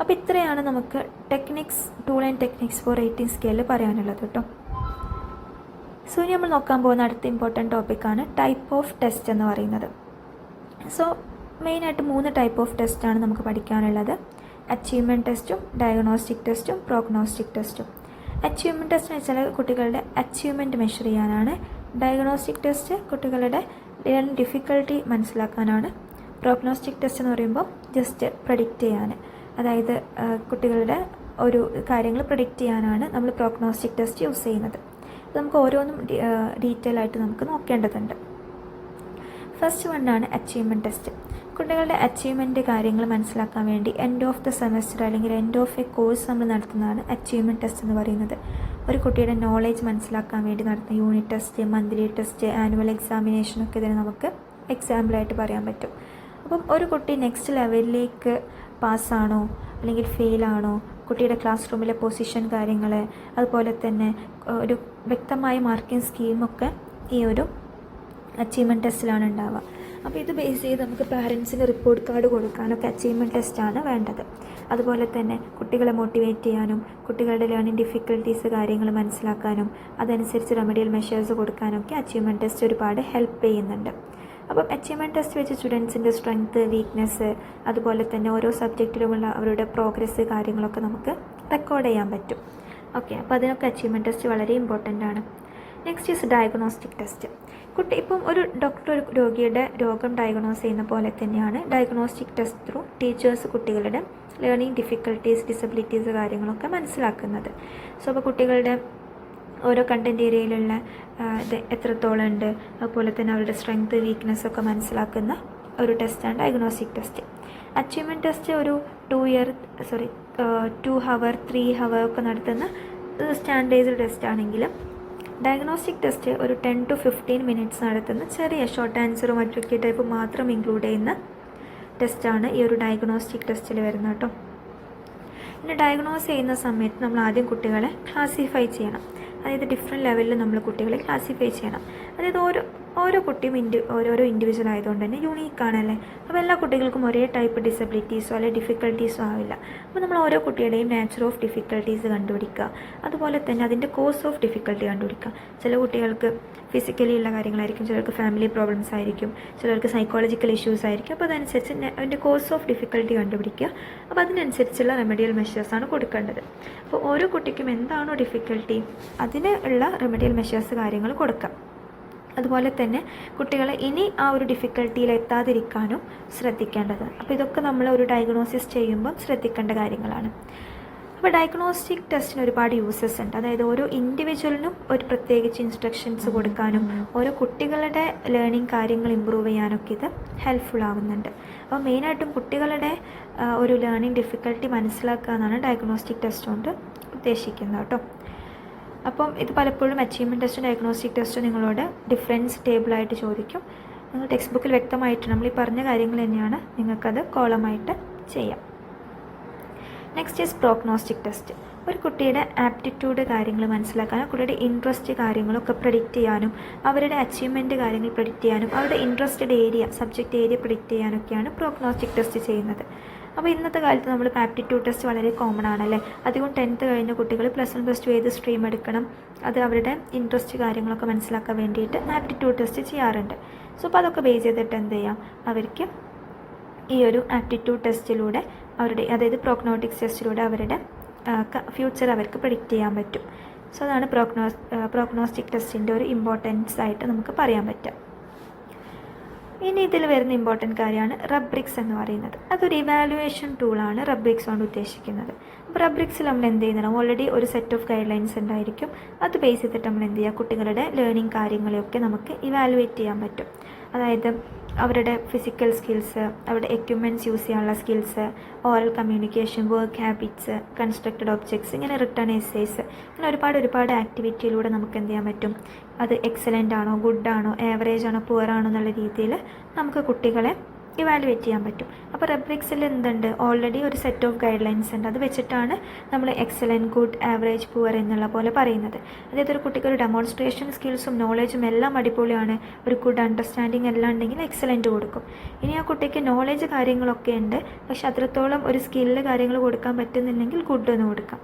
അപ്പോൾ ഇത്രയാണ് നമുക്ക് tool and techniques for rating സ്കെയിലിൽ പറയാനുള്ളത് കേട്ടോ. സോ ഇനി നമ്മൾ നോക്കാൻ പോകുന്ന അടുത്ത ഇമ്പോർട്ടൻറ്റ് ടോപ്പിക്കാണ് ടൈപ്പ് ഓഫ് ടെസ്റ്റ് എന്ന് പറയുന്നത്. സോ മെയിനായിട്ട് 3 ടൈപ്പ് ഓഫ് ടെസ്റ്റാണ് നമുക്ക് പഠിക്കാനുള്ളത്. അച്ചീവ്മെൻറ്റ് ടെസ്റ്റും, ഡയഗ്നോസ്റ്റിക് ടെസ്റ്റും, പ്രോഗ്നോസ്റ്റിക് ടെസ്റ്റും. അച്ചീവ്മെൻറ്റ് ടെസ്റ്റ് എന്ന് വെച്ചാൽ കുട്ടികളുടെ അച്ചീവ്മെൻറ്റ് മെഷർ ചെയ്യാനാണ്. ഡയഗ്നോസ്റ്റിക് ടെസ്റ്റ് കുട്ടികളുടെ ലേണിംഗ് ഡിഫിക്കൽട്ടി മനസ്സിലാക്കാനാണ്. പ്രോഗ്നോസ്റ്റിക് ടെസ്റ്റ് എന്ന് പറയുമ്പോൾ ജസ്റ്റ് പ്രഡിക്റ്റ് ചെയ്യാൻ, അതായത് കുട്ടികളുടെ ഒരു കാര്യങ്ങൾ പ്രഡിക്റ്റ് ചെയ്യാനാണ് നമ്മൾ പ്രോഗ്നോസ്റ്റിക് ടെസ്റ്റ് യൂസ് ചെയ്യുന്നത്. നമുക്ക് ഓരോന്നും ഡീറ്റെയിൽ ആയിട്ട് നമുക്ക് നോക്കേണ്ടതുണ്ട്. ഫസ്റ്റ് വണ്ണാണ് അച്ചീവ്മെൻറ്റ് ടെസ്റ്റ്. കുട്ടികളുടെ അച്ചീവ്മെൻറ്റ് കാര്യങ്ങൾ മനസ്സിലാക്കാൻ വേണ്ടി എൻഡ് ഓഫ് ദ സെമസ്റ്റർ അല്ലെങ്കിൽ എൻഡ് ഓഫ് എ കോഴ്സ് നമ്മൾ നടത്തുന്നതാണ് അച്ചീവ്മെൻറ്റ് ടെസ്റ്റ് എന്ന് പറയുന്നത്. ഒരു കുട്ടിയുടെ നോളേജ് മനസ്സിലാക്കാൻ വേണ്ടി നടത്തുന്ന unit test, monthly test, annual എക്സാമിനേഷനൊക്കെ ഇതിന് നമുക്ക് എക്സാമ്പിളായിട്ട് പറയാൻ പറ്റും. അപ്പം ഒരു കുട്ടി നെക്സ്റ്റ് ലെവലിലേക്ക് പാസ്സാണോ അല്ലെങ്കിൽ ഫെയിലാണോ, കുട്ടിയുടെ ക്ലാസ് റൂമിലെ പൊസിഷൻ കാര്യങ്ങൾ, അതുപോലെ തന്നെ ഒരു വ്യക്തമായ മാർക്കിംഗ് സ്കീമൊക്കെ ഈ ഒരു അച്ചീവ്മെൻറ്റ് ടെസ്റ്റിലാണ് ഉണ്ടാവുക. അപ്പോൾ ഇത് ബേസ് ചെയ്ത് നമുക്ക് പാരൻസിന് റിപ്പോർട്ട് കാർഡ് കൊടുക്കാനൊക്കെ അച്ചീവ്മെൻറ്റ് ടെസ്റ്റാണ് വേണ്ടത്. അതുപോലെ തന്നെ കുട്ടികളെ മോട്ടിവേറ്റ് ചെയ്യാനും കുട്ടികളുടെ ലേണിംഗ് ഡിഫിക്കൽട്ടീസ് കാര്യങ്ങൾ മനസ്സിലാക്കാനും അതനുസരിച്ച് റെമഡിയൽ മെഷേഴ്സ് കൊടുക്കാനൊക്കെ അച്ചീവ്മെൻറ്റ് ടെസ്റ്റ് ഒരുപാട് ഹെൽപ്പ് ചെയ്യുന്നുണ്ട്. അപ്പം അച്ചീവ്മെൻറ്റ് ടെസ്റ്റ് വെച്ച് സ്റ്റുഡൻസിൻ്റെ സ്ട്രെങ്ത്ത്, വീക്ക്നെസ്, അതുപോലെ തന്നെ ഓരോ സബ്ജക്റ്റിലുമുള്ള അവരുടെ പ്രോഗ്രസ് കാര്യങ്ങളൊക്കെ നമുക്ക് റെക്കോർഡ് ചെയ്യാൻ പറ്റും. ഓക്കെ, അപ്പോൾ അതിനൊക്കെ അച്ചീവ്മെൻറ്റ് ടെസ്റ്റ് വളരെ ഇമ്പോർട്ടൻ്റ് ആണ്. Next is diagnostic test. ഇപ്പം ഒരു ഡോക്ടർ ഒരു രോഗിയുടെ രോഗം ഡയഗ്നോസ് ചെയ്യുന്ന പോലെ തന്നെയാണ് ഡയഗ്നോസ്റ്റിക് ടെസ്റ്റ് ത്രൂ ടീച്ചേഴ്സ് കുട്ടികളുടെ ലേണിംഗ് ഡിഫിക്കൽട്ടീസ്, ഡിസബിലിറ്റീസ് കാര്യങ്ങളൊക്കെ മനസ്സിലാക്കുന്നത്. സോ അപ്പോൾ കുട്ടികളുടെ ഓരോ കണ്ടൻറ് ഏരിയയിലുള്ള ഇത് എത്രത്തോളം ഉണ്ട്, അതുപോലെ തന്നെ അവരുടെ സ്ട്രെങ്ത്, വീക്ക്നെസ് ഒക്കെ മനസ്സിലാക്കുന്ന ഒരു ടെസ്റ്റാണ് ഡയഗ്നോസ്റ്റിക് ടെസ്റ്റ്. അച്ചീവ്മെൻറ്റ് ടെസ്റ്റ് ഒരു 2 hour 3 hour ഒക്കെ നടത്തുന്ന സ്റ്റാൻഡേർഡൈസ്ഡ് ടെസ്റ്റ് ആണെങ്കിലും ഡയഗ്നോസ്റ്റിക് ടെസ്റ്റ് ഒരു 10 to 15 minutes നടത്തുന്ന ചെറിയ ഷോർട്ട് ആൻസറും മറ്റൊക്കെ ടൈപ്പ് മാത്രം ഇൻക്ലൂഡ് ചെയ്യുന്ന ടെസ്റ്റാണ് ഈ ഒരു ഡയഗ്നോസ്റ്റിക് ടെസ്റ്റിൽ വരുന്നത് കേട്ടോ. പിന്നെ ഡയഗ്നോസ് ചെയ്യുന്ന സമയത്ത് നമ്മൾ ആദ്യം കുട്ടികളെ ക്ലാസിഫൈ ചെയ്യണം. അതായത് ഡിഫറെൻറ്റ് ലെവലിൽ നമ്മൾ കുട്ടികളെ ക്ലാസിഫൈ ചെയ്യണം. അതായത് ഓരോ കുട്ടിയും ഓരോരോ ഇൻഡിവിജ്വൽ ആയതുകൊണ്ട് തന്നെ യുണീക്കാണല്ലേ. അപ്പോൾ എല്ലാ കുട്ടികൾക്കും ഒരേ ടൈപ്പ് ഡിസബിലിറ്റീസോ അല്ലെങ്കിൽ ഡിഫിക്കൽട്ടീസോ ആവില്ല. അപ്പോൾ നമ്മൾ ഓരോ കുട്ടിയുടെയും നേച്ചർ ഓഫ് ഡിഫിക്കൽട്ടീസ് കണ്ടുപിടിക്കുക, അതുപോലെ തന്നെ അതിൻ്റെ കോസ് ഓഫ് ഡിഫിക്കൽട്ടി കണ്ടുപിടിക്കുക. ചില കുട്ടികൾക്ക് ഫിസിക്കലി ഉള്ള കാര്യങ്ങളായിരിക്കും, ചിലർക്ക് ഫാമിലി പ്രോബ്ലംസ് ആയിരിക്കും, ചിലർക്ക് സൈക്കോളജിക്കൽ ഇഷ്യൂസ് ആയിരിക്കും. അപ്പോൾ അതനുസരിച്ച് അതിൻ്റെ കോസ് ഓഫ് ഡിഫിക്കൽട്ടി കണ്ടുപിടിക്കുക. അപ്പോൾ അതിനനുസരിച്ചുള്ള റെമഡിയൽ മെഷേഴ്സാണ് കൊടുക്കേണ്ടത്. അപ്പോൾ ഓരോ കുട്ടിക്കും എന്താണോ ഡിഫിക്കൽട്ടി അതിന് ഉള്ള റെമഡിയൽ മെഷേഴ്സ് കാര്യങ്ങൾ കൊടുക്കാം. അതുപോലെ തന്നെ കുട്ടികളെ ഇനി ആ ഒരു ഡിഫിക്കൽട്ടിയിൽ എത്താതിരിക്കാനും ശ്രദ്ധിക്കേണ്ടത്. അപ്പോൾ ഇതൊക്കെ നമ്മൾ ഒരു ഡയഗ്നോസിസ് ചെയ്യുമ്പം ശ്രദ്ധിക്കേണ്ട കാര്യങ്ങളാണ്. അപ്പോൾ ഡയഗ്നോസ്റ്റിക് ടെസ്റ്റിന് ഒരുപാട് യൂസസ് ഉണ്ട്. അതായത് ഓരോ ഇൻഡിവിജ്വലിനും ഒരു പ്രത്യേകിച്ച് ഇൻസ്ട്രക്ഷൻസ് കൊടുക്കാനും ഓരോ കുട്ടികളുടെ ലേണിംഗ് കാര്യങ്ങൾ ഇമ്പ്രൂവ് ചെയ്യാനൊക്കെ ഇത് ഹെൽപ്ഫുൾ ആവുന്നുണ്ട്. അപ്പോൾ മെയിനായിട്ടും കുട്ടികളുടെ ഒരു ലേണിംഗ് ഡിഫിക്കൽട്ടി മനസ്സിലാക്കുക എന്നാണ് ഡയഗ്നോസ്റ്റിക് ടെസ്റ്റ് കൊണ്ട് ഉദ്ദേശിക്കുന്നത് കേട്ടോ. അപ്പം ഇത് പലപ്പോഴും അച്ചീവ്മെൻറ്റ് ടെസ്റ്റും ഡയഗ്നോസ്റ്റിക് ടെസ്റ്റും നിങ്ങളോട് ഡിഫറൻസ് ടേബിളായിട്ട് ചോദിക്കും. നിങ്ങൾ ടെക്സ്റ്റ് ബുക്കിൽ വ്യക്തമായിട്ട് നമ്മൾ ഈ പറഞ്ഞ കാര്യങ്ങൾ തന്നെയാണ്, നിങ്ങൾക്കത് കോളമായിട്ട് ചെയ്യാം. Next is prognostic test. ഒരു കുട്ടിയുടെ ആപ്റ്റിറ്റ്യൂഡ് കാര്യങ്ങൾ മനസ്സിലാക്കാനും കുട്ടിയുടെ ഇൻട്രസ്റ്റ് കാര്യങ്ങളൊക്കെ പ്രെഡിക്റ്റ് ചെയ്യാനും അവരുടെ അച്ചീവ്മെൻറ്റ് കാര്യങ്ങൾ പ്രെഡിക്റ്റ് ചെയ്യാനും അവരുടെ interested area, subject area predict ചെയ്യാനൊക്കെയാണ് പ്രോഗ്നോസ്റ്റിക് ടെസ്റ്റ് ചെയ്യുന്നത്. അപ്പോൾ ഇന്നത്തെ കാലത്ത് നമ്മൾ ആപ്റ്റിറ്റ്യൂഡ് ടെസ്റ്റ് വളരെ കോമൺ ആണല്ലേ. അധികം 10th കഴിഞ്ഞ കുട്ടികൾ +1 +2 ഏത് സ്ട്രീം എടുക്കണം, അത് അവരുടെ ഇൻട്രസ്റ്റ് കാര്യങ്ങളൊക്കെ മനസ്സിലാക്കാൻ വേണ്ടിയിട്ട് ആപ്റ്റിറ്റ്യൂഡ് ടെസ്റ്റ് ചെയ്യാറുണ്ട്. സോ അപ്പോൾ അതൊക്കെ ബേസ് ചെയ്തിട്ട് എന്ത് ചെയ്യാം, അവർക്ക് ഈ ഒരു ആപ്റ്റിറ്റ്യൂഡ് ടെസ്റ്റിലൂടെ അവരുടെ, അതായത് പ്രോഗ്നോസ്റ്റിക് ടെസ്റ്റിലൂടെ അവരുടെ ഫ്യൂച്ചർ അവർക്ക് പ്രെഡിക്റ്റ് ചെയ്യാൻ പറ്റും. സോ അതാണ് പ്രോഗ്നോസ്റ്റിക് ടെസ്റ്റിൻ്റെ ഒരു ഇമ്പോർട്ടൻസ് ആയിട്ട് നമുക്ക് പറയാൻ പറ്റുക. ഇനി ഇതിൽ വരുന്ന ഇമ്പോർട്ടൻറ്റ് കാര്യമാണ് റബ്രിക്സ് എന്ന് പറയുന്നത്. അതൊരു ഇവാലുവേഷൻ ടൂളാണ് റബ്രിക്സ് കൊണ്ട് ഉദ്ദേശിക്കുന്നത്. അപ്പോൾ റബ്രിക്സിൽ നമ്മൾ എന്ത് ചെയ്യുന്നത്, ഓൾറെഡി ഒരു സെറ്റ് ഓഫ് ഗൈഡ് ലൈൻസ് ഉണ്ടായിരിക്കും. അത് ബേസ് ചെയ്തിട്ട് നമ്മൾ എന്ത് ചെയ്യുക, കുട്ടികളുടെ ലേണിംഗ് കാര്യങ്ങളെയൊക്കെ നമുക്ക് ഇവാലുവേറ്റ് ചെയ്യാൻ പറ്റും. അതായത് അവരുടെ ഫിസിക്കൽ സ്കിൽസ്, അവരുടെ എക്യുപ്മെൻറ്റ്സ് യൂസ് ചെയ്യാനുള്ള skills, oral communication, work habits, constructed objects, ഇങ്ങനെ റിട്ടേൺ എസ്സേസ്, ഇങ്ങനെ ഒരുപാട് ആക്ടിവിറ്റിയിലൂടെ നമുക്ക് എന്ത് ചെയ്യാൻ പറ്റും, അത് എക്സലൻ്റ് ആണോ, ഗുഡ് ആണോ, ആവറേജ് ആണോ, പുവർ ആണോ എന്നുള്ള രീതിയിൽ നമുക്ക് കുട്ടികളെ ഇവാലുവേറ്റ് ചെയ്യാൻ പറ്റും. അപ്പോൾ റബ്രിക്സിൽ എന്തുണ്ട്, ഓൾറെഡി ഒരു സെറ്റ് ഓഫ് ഗൈഡ് ലൈൻസ് ഉണ്ട്. അത് വെച്ചിട്ടാണ് നമ്മൾ എക്സലൻറ്റ്, ഗുഡ്, ആവറേജ്, പുവർ എന്നുള്ള പോലെ പറയുന്നത്. അതായത് ഒരു കുട്ടിക്ക് ഒരു ഡെമോൺസ്ട്രേഷൻ സ്കിൽസും നോളേജും എല്ലാം അടിപൊളിയാണ്, ഒരു ഗുഡ് അണ്ടർസ്റ്റാൻഡിങ് എല്ലാം ഉണ്ടെങ്കിൽ എക്സലൻറ്റ് കൊടുക്കും. ഇനി ആ കുട്ടിക്ക് നോളേജ് കാര്യങ്ങളൊക്കെ ഉണ്ട്, പക്ഷെ അത്രത്തോളം ഒരു സ്കില്ല് കാര്യങ്ങൾ കൊടുക്കാൻ പറ്റുന്നില്ലെങ്കിൽ ഗുഡ് എന്ന് കൊടുക്കാം.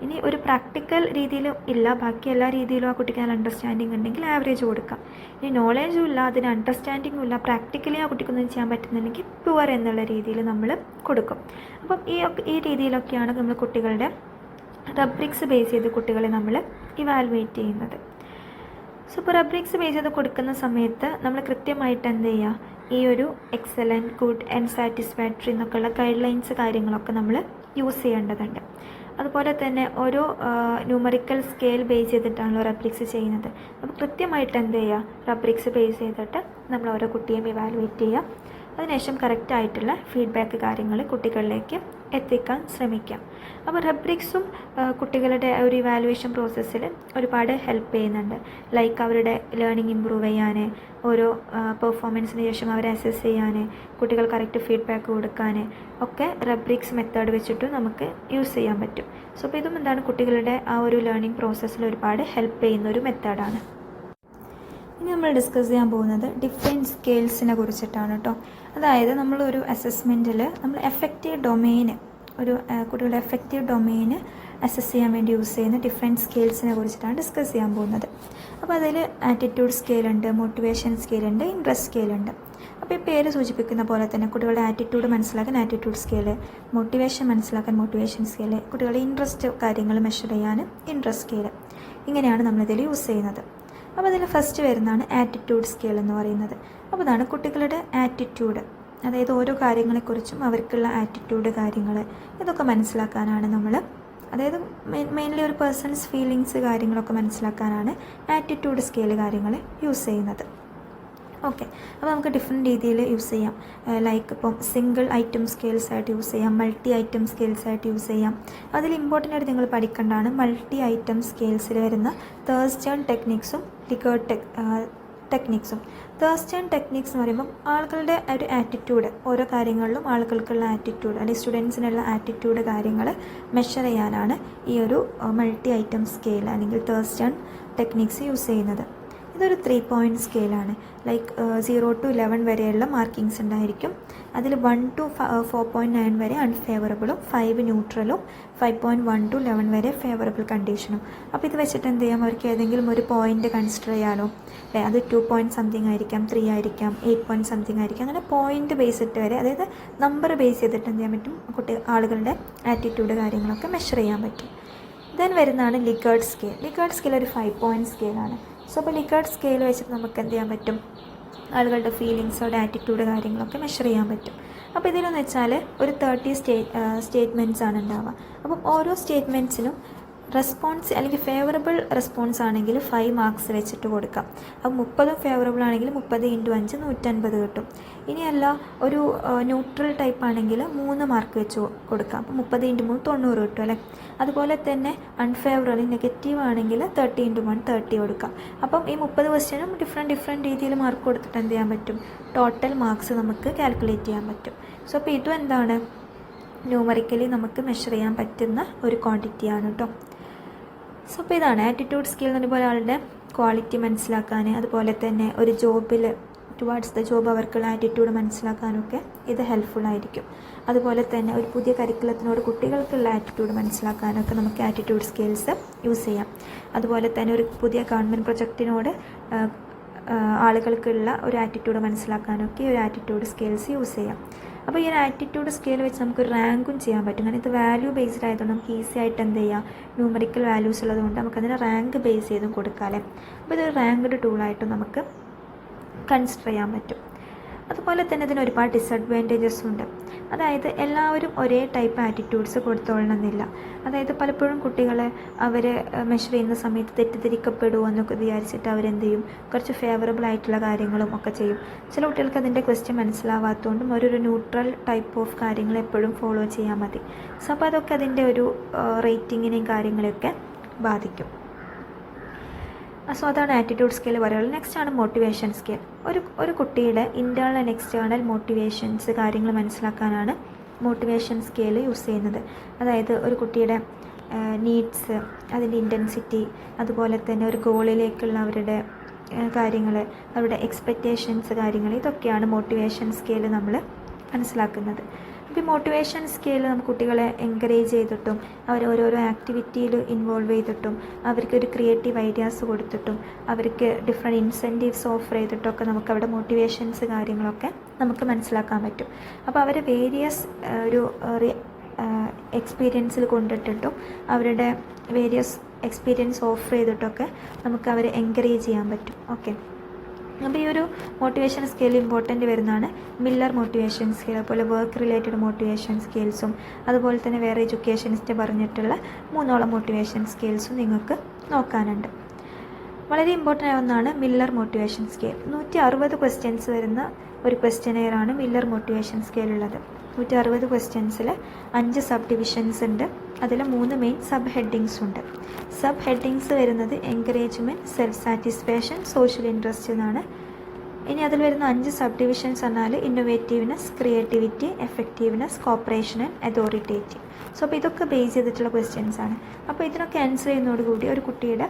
ഇനി ഒരു പ്രാക്ടിക്കൽ രീതിയിലും ഇല്ല, ബാക്കി എല്ലാ രീതിയിലും ആ കുട്ടിക്ക് നല്ല അണ്ടർസ്റ്റാൻഡിങ് ഉണ്ടെങ്കിൽ ആവറേജ് കൊടുക്കാം. ഇനി നോളേജും ഇല്ല, അതിന് അണ്ടർസ്റ്റാൻഡിങ്ങും ഇല്ല, പ്രാക്ടിക്കലി ആ കുട്ടിക്കൊന്നും ചെയ്യാൻ പറ്റുന്നില്ലെങ്കിൽ പുവർ എന്നുള്ള രീതിയിൽ നമ്മൾ കൊടുക്കും. അപ്പം ഈ രീതിയിലൊക്കെയാണ് നമ്മൾ കുട്ടികളുടെ റബ്രിക്സ് ബേസ് ചെയ്ത് കുട്ടികളെ നമ്മൾ ഇവാലുവേറ്റ് ചെയ്യുന്നത്. സോ ഇപ്പോൾ റബ്രിക്സ് ബേസ് ചെയ്ത് കൊടുക്കുന്ന സമയത്ത് നമ്മൾ കൃത്യമായിട്ട് എന്ത് ചെയ്യുക, ഈ ഒരു എക്സലൻറ്റ്, ഗുഡ് ആൻഡ് സാറ്റിസ്ഫാക്ടറി എന്നൊക്കെയുള്ള ഗൈഡ് ലൈൻസ് കാര്യങ്ങളൊക്കെ നമ്മൾ യൂസ് ചെയ്യേണ്ടതുണ്ട്. അതുപോലെ തന്നെ ഓരോ ന്യൂമറിക്കൽ സ്കെയിൽ ബേസ് ചെയ്തിട്ടാണല്ലോ റബ്രിക്സ് ചെയ്യുന്നത്. അപ്പോൾ കൃത്യമായിട്ട് എന്ത് ചെയ്യുക, റബ്രിക്സ് ബേസ് ചെയ്തിട്ട് നമ്മൾ ഓരോ കുട്ടിയെയും ഇവാലുവേറ്റ് ചെയ്യുക. അതിനുശേഷം കറക്റ്റായിട്ടുള്ള ഫീഡ്ബാക്ക് കാര്യങ്ങൾ കുട്ടികളിലേക്ക് എത്തിക്കാൻ ശ്രമിക്കാം. അപ്പോൾ റബ്രിക്സും കുട്ടികളുടെ ഒരു ഇവാലുവേഷൻ പ്രോസസ്സിൽ ഒരുപാട് ഹെൽപ്പ് ചെയ്യുന്നുണ്ട്. ലൈക്ക് അവരുടെ ലേണിംഗ് ഇമ്പ്രൂവ് ചെയ്യാൻ, ഓരോ പെർഫോമൻസിന് ശേഷം അവരെ അസസ് ചെയ്യാൻ, കുട്ടികൾ കറക്റ്റ് ഫീഡ്ബാക്ക് കൊടുക്കാൻ ഒക്കെ റബ്രിക്സ് മെത്തേഡ് വെച്ചിട്ട് നമുക്ക് യൂസ് ചെയ്യാൻ പറ്റും. സോ അപ്പോൾ ഇതും എന്താണ് കുട്ടികളുടെ ആ ഒരു ലേണിംഗ് പ്രോസസ്സിൽ ഒരുപാട് ഹെൽപ്പ് ചെയ്യുന്ന ഒരു മെത്തേഡാണ്. ഇനി നമ്മൾ ഡിസ്കസ് ചെയ്യാൻ പോകുന്നത് ഡിഫറെൻറ്റ് സ്കെയിൽസിനെ കുറിച്ചിട്ടാണ് കേട്ടോ. അതായത് നമ്മളൊരു അസസ്മെൻറ്റിൽ നമ്മൾ എഫക്റ്റീവ് ഡൊമെയിന് കുട്ടികളുടെ എഫക്റ്റീവ് ഡൊമെയിന് അസസ് ചെയ്യാൻ വേണ്ടി യൂസ് ചെയ്യുന്ന ഡിഫറെൻറ്റ് സ്കെയിൽസിനെ കുറിച്ചിട്ടാണ് ഡിസ്കസ് ചെയ്യാൻ പോകുന്നത്. അപ്പോൾ അതിൽ ആറ്റിറ്റ്യൂഡ് സ്കെയിലുണ്ട്, മോട്ടിവേഷൻ സ്കെയിലുണ്ട്, ഇൻട്രസ്റ്റ് സ്കെയിലുണ്ട്. അപ്പോൾ ഈ പേര് സൂചിപ്പിക്കുന്ന പോലെ തന്നെ കുട്ടികളുടെ ആറ്റിറ്റ്യൂഡ് മനസ്സിലാക്കാൻ ആറ്റിറ്റ്യൂഡ് സ്കെയിൽ, മോട്ടിവേഷൻ മനസ്സിലാക്കാൻ മോട്ടിവേഷൻ സ്കെയിൽ, കുട്ടികളുടെ ഇൻട്രസ്റ്റ് കാര്യങ്ങൾ മെഷർ ചെയ്യാൻ ഇൻട്രസ്റ്റ് സ്കെയിൽ, ഇങ്ങനെയാണ് നമ്മളിതിൽ യൂസ് ചെയ്യുന്നത്. അപ്പോൾ അതിൽ ഫസ്റ്റ് വരുന്നതാണ് ആറ്റിറ്റ്യൂഡ് സ്കെയിൽ എന്ന് പറയുന്നത്. അപ്പോൾ അതാണ് കുട്ടികളുടെ ആറ്റിറ്റ്യൂഡ്, അതായത് ഓരോ കാര്യങ്ങളെക്കുറിച്ചും അവർക്കുള്ള ആറ്റിറ്റ്യൂഡ് കാര്യങ്ങൾ ഇതൊക്കെ മനസ്സിലാക്കാനാണ് നമ്മൾ, അതായത് മെയിൻലി ഒരു പേഴ്സൺസ് ഫീലിങ്സ് കാര്യങ്ങളൊക്കെ മനസ്സിലാക്കാനാണ് ആറ്റിറ്റ്യൂഡ് സ്കെയിൽ കാര്യങ്ങൾ യൂസ് ചെയ്യുന്നത്. ഓക്കെ, അപ്പോൾ നമുക്ക് ഡിഫറെൻറ്റ് രീതിയിൽ യൂസ് ചെയ്യാം. ലൈക്ക് ഇപ്പം സിംഗിൾ ഐറ്റം സ്കെയിൽസ് ആയിട്ട് യൂസ് ചെയ്യാം, മൾട്ടി ഐറ്റം സ്കെയിൽസ് ആയിട്ട് യൂസ് ചെയ്യാം. അതിൽ ഇമ്പോർട്ടൻ്റ് ആയിട്ട് നിങ്ങൾ പഠിക്കേണ്ടതാണ് മൾട്ടി ഐറ്റം സ്കെയിൽസിൽ വരുന്ന തേഴ്സ്റ്റേൺ ടെക്നിക്സും ലിക്കേർഡ് ടെക്നിക്സും. തേഴ്സ്റ്റേൺ ടെക്നിക്സ് എന്ന് പറയുമ്പോൾ ആളുകളുടെ ഒരു ആറ്റിറ്റ്യൂഡ്, ഓരോ കാര്യങ്ങളിലും ആളുകൾക്കുള്ള ആറ്റിറ്റ്യൂഡ് അല്ലെങ്കിൽ സ്റ്റുഡൻസിനുള്ള ആറ്റിറ്റ്യൂഡ് കാര്യങ്ങൾ മെഷർ ചെയ്യാനാണ് ഈ ഒരു മൾട്ടി ഐറ്റം സ്കെയിൽ അല്ലെങ്കിൽ തേഴ്സ്റ്റേൺ ടെക്നിക്സ് യൂസ് ചെയ്യുന്നത്. ഇതൊരു 3 പോയിൻറ്റ് സ്കെയിലാണ്. ലൈക്ക് 0 to 11 വരെയുള്ള മാർക്കിങ്സ് ഉണ്ടായിരിക്കും. അതിൽ 1 to 4.9 വരെ അൺഫേവറബിളും 5 ന്യൂട്രലും 5.1 to 11 വരെ ഫേവറബിൾ കണ്ടീഷനും. അപ്പോൾ ഇത് വെച്ചിട്ട് എന്ത് ചെയ്യാം, അവർക്ക് ഏതെങ്കിലും ഒരു പോയിൻ്റ് കൺസിഡർ ചെയ്യാനോ, അല്ലേ അത് 2 പോയിൻറ്റ് സംതിങ് ആയിരിക്കാം, 3 ആയിരിക്കാം, 8 പോയിൻറ്റ് സംതിങ് ആയിരിക്കാം, അങ്ങനെ പോയിൻ്റ് ബേസ് ഇട്ട് വരെ, അതായത് നമ്പർ ബേസ് ചെയ്തിട്ട് എന്ത് ചെയ്യാൻ പറ്റും, ആളുകളുടെ ആറ്റിറ്റ്യൂഡ് കാര്യങ്ങളൊക്കെ മെഷർ ചെയ്യാൻ പറ്റും. ദെൻ വരുന്നതാണ് ലിക്കേർഡ് സ്കെയിൽ. ലിക്കേർഡ് സ്കെയിൽ ഒരു 5 പോയിൻറ്റ് സ്കെയിലാണ്. സോ അപ്പോൾ ലിക്കേർഡ് സ്കെയിൽ വെച്ചിട്ട് നമുക്ക് എന്ത് ചെയ്യാൻ പറ്റും, ആളുകളുടെ ഫീലിങ്സോടെ ആറ്റിറ്റ്യൂഡ് കാര്യങ്ങളൊക്കെ മെഷർ ചെയ്യാൻ പറ്റും. അപ്പോൾ ഇതിലെന്ന് വെച്ചാൽ ഒരു 30 സ്റ്റേറ്റ്മെൻറ്റ്സ് ആണ് ഉണ്ടാവുക. അപ്പം ഓരോ സ്റ്റേറ്റ്മെൻറ്റ്സിനും റെസ്പോൺസ് അല്ലെങ്കിൽ ഫേവറബിൾ റെസ്പോൺസ് ആണെങ്കിൽ 5 മാർക്സ് വെച്ചിട്ട് കൊടുക്കാം. അപ്പോൾ 30 ഫേവറബിൾ ആണെങ്കിൽ 30 × 5 150 കിട്ടും. ഇനിയല്ല ഒരു ന്യൂട്രൽ ടൈപ്പ് ആണെങ്കിൽ 3 മാർക്ക് വെച്ച് കൊടുക്കാം. അപ്പോൾ 30 × 3 90 കിട്ടും അല്ലേ. അതുപോലെ തന്നെ അൺഫേവറബിൾ നെഗറ്റീവ് ആണെങ്കിൽ 30 × 1 30 കൊടുക്കാം. അപ്പം ഈ 30 ക്വസ്റ്റ്യനും ഡിഫറെൻറ്റ് രീതിയിൽ മാർക്ക് കൊടുത്തിട്ട് എന്ത് ചെയ്യാൻ പറ്റും, ടോട്ടൽ മാർക്സ് നമുക്ക് കാൽക്കുലേറ്റ് ചെയ്യാൻ പറ്റും. സോ അപ്പോൾ ഇതും എന്താണ്, ന്യൂമറിക്കലി നമുക്ക് മെഷർ ചെയ്യാൻ പറ്റുന്ന ഒരു ക്വാണ്ടിറ്റിയാണ് കേട്ടോ. സോ അപ്പോൾ ഇതാണ് ആറ്റിറ്റ്യൂഡ് സ്കിൽ എന്ന് പറയുമ്പോൾ ഒരാളുടെ ക്വാളിറ്റി മനസ്സിലാക്കാൻ, അതുപോലെ തന്നെ ഒരു ജോബിൽ ടുവാർഡ്സ് ദ ജോബ് അവർക്കുള്ള ആറ്റിറ്റ്യൂഡ് മനസ്സിലാക്കാനൊക്കെ ഇത് ഹെൽപ്ഫുള്ളായിരിക്കും. അതുപോലെ തന്നെ ഒരു പുതിയ കരിക്കുലത്തിനോട് കുട്ടികൾക്കുള്ള ആറ്റിറ്റ്യൂഡ് മനസ്സിലാക്കാനൊക്കെ നമുക്ക് ആറ്റിറ്റ്യൂഡ് സ്കിൽസ് യൂസ് ചെയ്യാം. അതുപോലെ തന്നെ ഒരു പുതിയ ഗവൺമെൻറ് പ്രൊജക്റ്റിനോട് ആളുകൾക്കുള്ള ഒരു ആറ്റിറ്റ്യൂഡ് മനസ്സിലാക്കാനൊക്കെ ഈ ഒരു ആറ്റിറ്റ്യൂഡ് സ്കിൽസ് യൂസ് ചെയ്യാം. അപ്പോൾ ഈ ഒരു ആറ്റിറ്റ്യൂഡ് സ്കെയിൽ വെച്ച് നമുക്ക് റാങ്കും ചെയ്യാൻ പറ്റും. കാരണം ഇത് വാല്യൂ ബേസ്ഡ് ആയതുകൊണ്ട് നമുക്ക് ഈസി ആയിട്ട് എന്ത് ചെയ്യാം, ന്യൂമറിക്കൽ വാല്യൂസ് ഉള്ളതുകൊണ്ട് നമുക്കതിന് റാങ്ക് ബേസ് ചെയ്തും കൊടുക്കാമല്ലേ. അപ്പോൾ ഇതൊരു റാങ്ക്ഡ് ടൂളായിട്ടും നമുക്ക് കൺസിഡർ ചെയ്യാൻ പറ്റും. അതുപോലെ തന്നെ ഇതിന് ഒരുപാട് ഡിസഡ്വാൻറ്റേജസും ഉണ്ട്. അതായത് എല്ലാവരും ഒരേ ടൈപ്പ് ആറ്റിറ്റ്യൂഡ്സ് കൊടുത്തോളണമെന്നില്ല. അതായത് പലപ്പോഴും കുട്ടികളെ അവർ മെഷർ ചെയ്യുന്ന സമയത്ത് തെറ്റിദ്ധരിക്കപ്പെടുമോ എന്നൊക്കെ വിചാരിച്ചിട്ട് അവരെന്ത് ചെയ്യും, കുറച്ച് ഫേവറബിൾ ആയിട്ടുള്ള കാര്യങ്ങളും ഒക്കെ ചെയ്യും. ചില കുട്ടികൾക്ക് അതിൻ്റെ ക്വസ്റ്റ്യൻ മനസ്സിലാവാത്തതുകൊണ്ടും ഒരു ന്യൂട്രൽ ടൈപ്പ് ഓഫ് കാര്യങ്ങൾ എപ്പോഴും ഫോളോ ചെയ്യാൻ മതി. സോ അപ്പോൾ അതൊക്കെ അതിൻ്റെ ഒരു റേറ്റിങ്ങിനെയും കാര്യങ്ങളെയൊക്കെ ബാധിക്കും. സോ അതാണ് ആറ്റിറ്റ്യൂഡ് സ്കെയിൽ പറയുള്ളത്. നെക്സ്റ്റ് ആണ് മോട്ടിവേഷൻ സ്കെയിൽ. ഒരു കുട്ടിയുടെ ഇൻറ്റേർണൽ ആൻഡ് എക്സ്റ്റേർണൽ മോട്ടിവേഷൻസ് കാര്യങ്ങൾ മനസ്സിലാക്കാനാണ് മോട്ടിവേഷൻ സ്കെയിൽ യൂസ് ചെയ്യുന്നത്. അതായത് ഒരു കുട്ടിയുടെ നീഡ്സ്, അതിൻ്റെ ഇൻറ്റൻസിറ്റി, അതുപോലെ തന്നെ ഒരു ഗോളിലേക്കുള്ള അവരുടെ കാര്യങ്ങൾ, അവരുടെ എക്സ്പെക്റ്റേഷൻസ് കാര്യങ്ങൾ, ഇതൊക്കെയാണ് മോട്ടിവേഷൻ സ്കെയിൽ നമ്മൾ മനസ്സിലാക്കുന്നത്. അപ്പോൾ ഈ മോട്ടിവേഷൻ സ്കെയിൽ നമുക്ക് കുട്ടികളെ എൻകറേജ് ചെയ്തിട്ടും അവർ ഓരോരോ ആക്ടിവിറ്റിയിൽ ഇൻവോൾവ് ചെയ്തിട്ടും അവർക്കൊരു ക്രിയേറ്റീവ് ഐഡിയാസ് കൊടുത്തിട്ടും അവർക്ക് ഡിഫറെൻറ്റ് ഇൻസെൻറ്റീവ്സ് ഓഫർ ചെയ്തിട്ടൊക്കെ നമുക്ക് അവിടെ മോട്ടിവേഷൻസ് കാര്യങ്ങളൊക്കെ നമുക്ക് മനസ്സിലാക്കാൻ പറ്റും. അപ്പോൾ അവർ വേരിയസ് ഒരു എക്സ്പീരിയൻസിൽ കൊണ്ടിട്ടിട്ടും അവരുടെ വേരിയസ് എക്സ്പീരിയൻസ് ഓഫർ ചെയ്തിട്ടൊക്കെ നമുക്ക് അവരെ എൻകറേജ് ചെയ്യാൻ പറ്റും. ഓക്കെ, അപ്പോൾ ഈ ഒരു മോട്ടിവേഷൻ സ്കെയിൽ ഇമ്പോർട്ടൻ്റ് വരുന്നതാണ് മില്ലർ മോട്ടിവേഷൻ സ്കെയിൽ. അതുപോലെ വർക്ക് റിലേറ്റഡ് മോട്ടിവേഷൻ സ്കെയിൽസും അതുപോലെ തന്നെ വേറെ എഡ്യൂക്കേഷനിസ്റ്റ് പറഞ്ഞിട്ടുള്ള 3 മോട്ടിവേഷൻ സ്കെയിൽസും നിങ്ങൾക്ക് നോക്കാനുണ്ട്. വളരെ ഇമ്പോർട്ടൻ്റ് ആയ ഒന്നാണ് മില്ലർ മോട്ടിവേഷൻ സ്കെയിൽ. 160 ക്വസ്റ്റ്യൻസ് വരുന്ന ഒരു ക്വസ്റ്റ്യനെയറാണ് മില്ലർ മോട്ടിവേഷൻ സ്കെയിൽ ഉള്ളത്. 160 ക്വസ്റ്റ്യൻസിൽ 5 സബ് ഡിവിഷൻസ് ഉണ്ട്. അതിൽ 3 മെയിൻ സബ് ഹെഡിങ്സ് ഉണ്ട്. സബ് ഹെഡിങ്സ് വരുന്നത് encouragement, self satisfaction, social interest എന്നാണ്. ഇനി അതിൽ വരുന്ന 5 സബ് ഡിവിഷൻസ് പറഞ്ഞാൽ innovativeness, creativity, effectiveness, cooperation and authoritative. So അപ്പോൾ ഇതൊക്കെ ബേസ് ചെയ്തിട്ടുള്ള ക്വസ്റ്റ്യൻസ് ആണ്. അപ്പോൾ ഇതിനൊക്കെ ആൻസർ ചെയ്യുന്നതോടുകൂടി ഒരു കുട്ടിയുടെ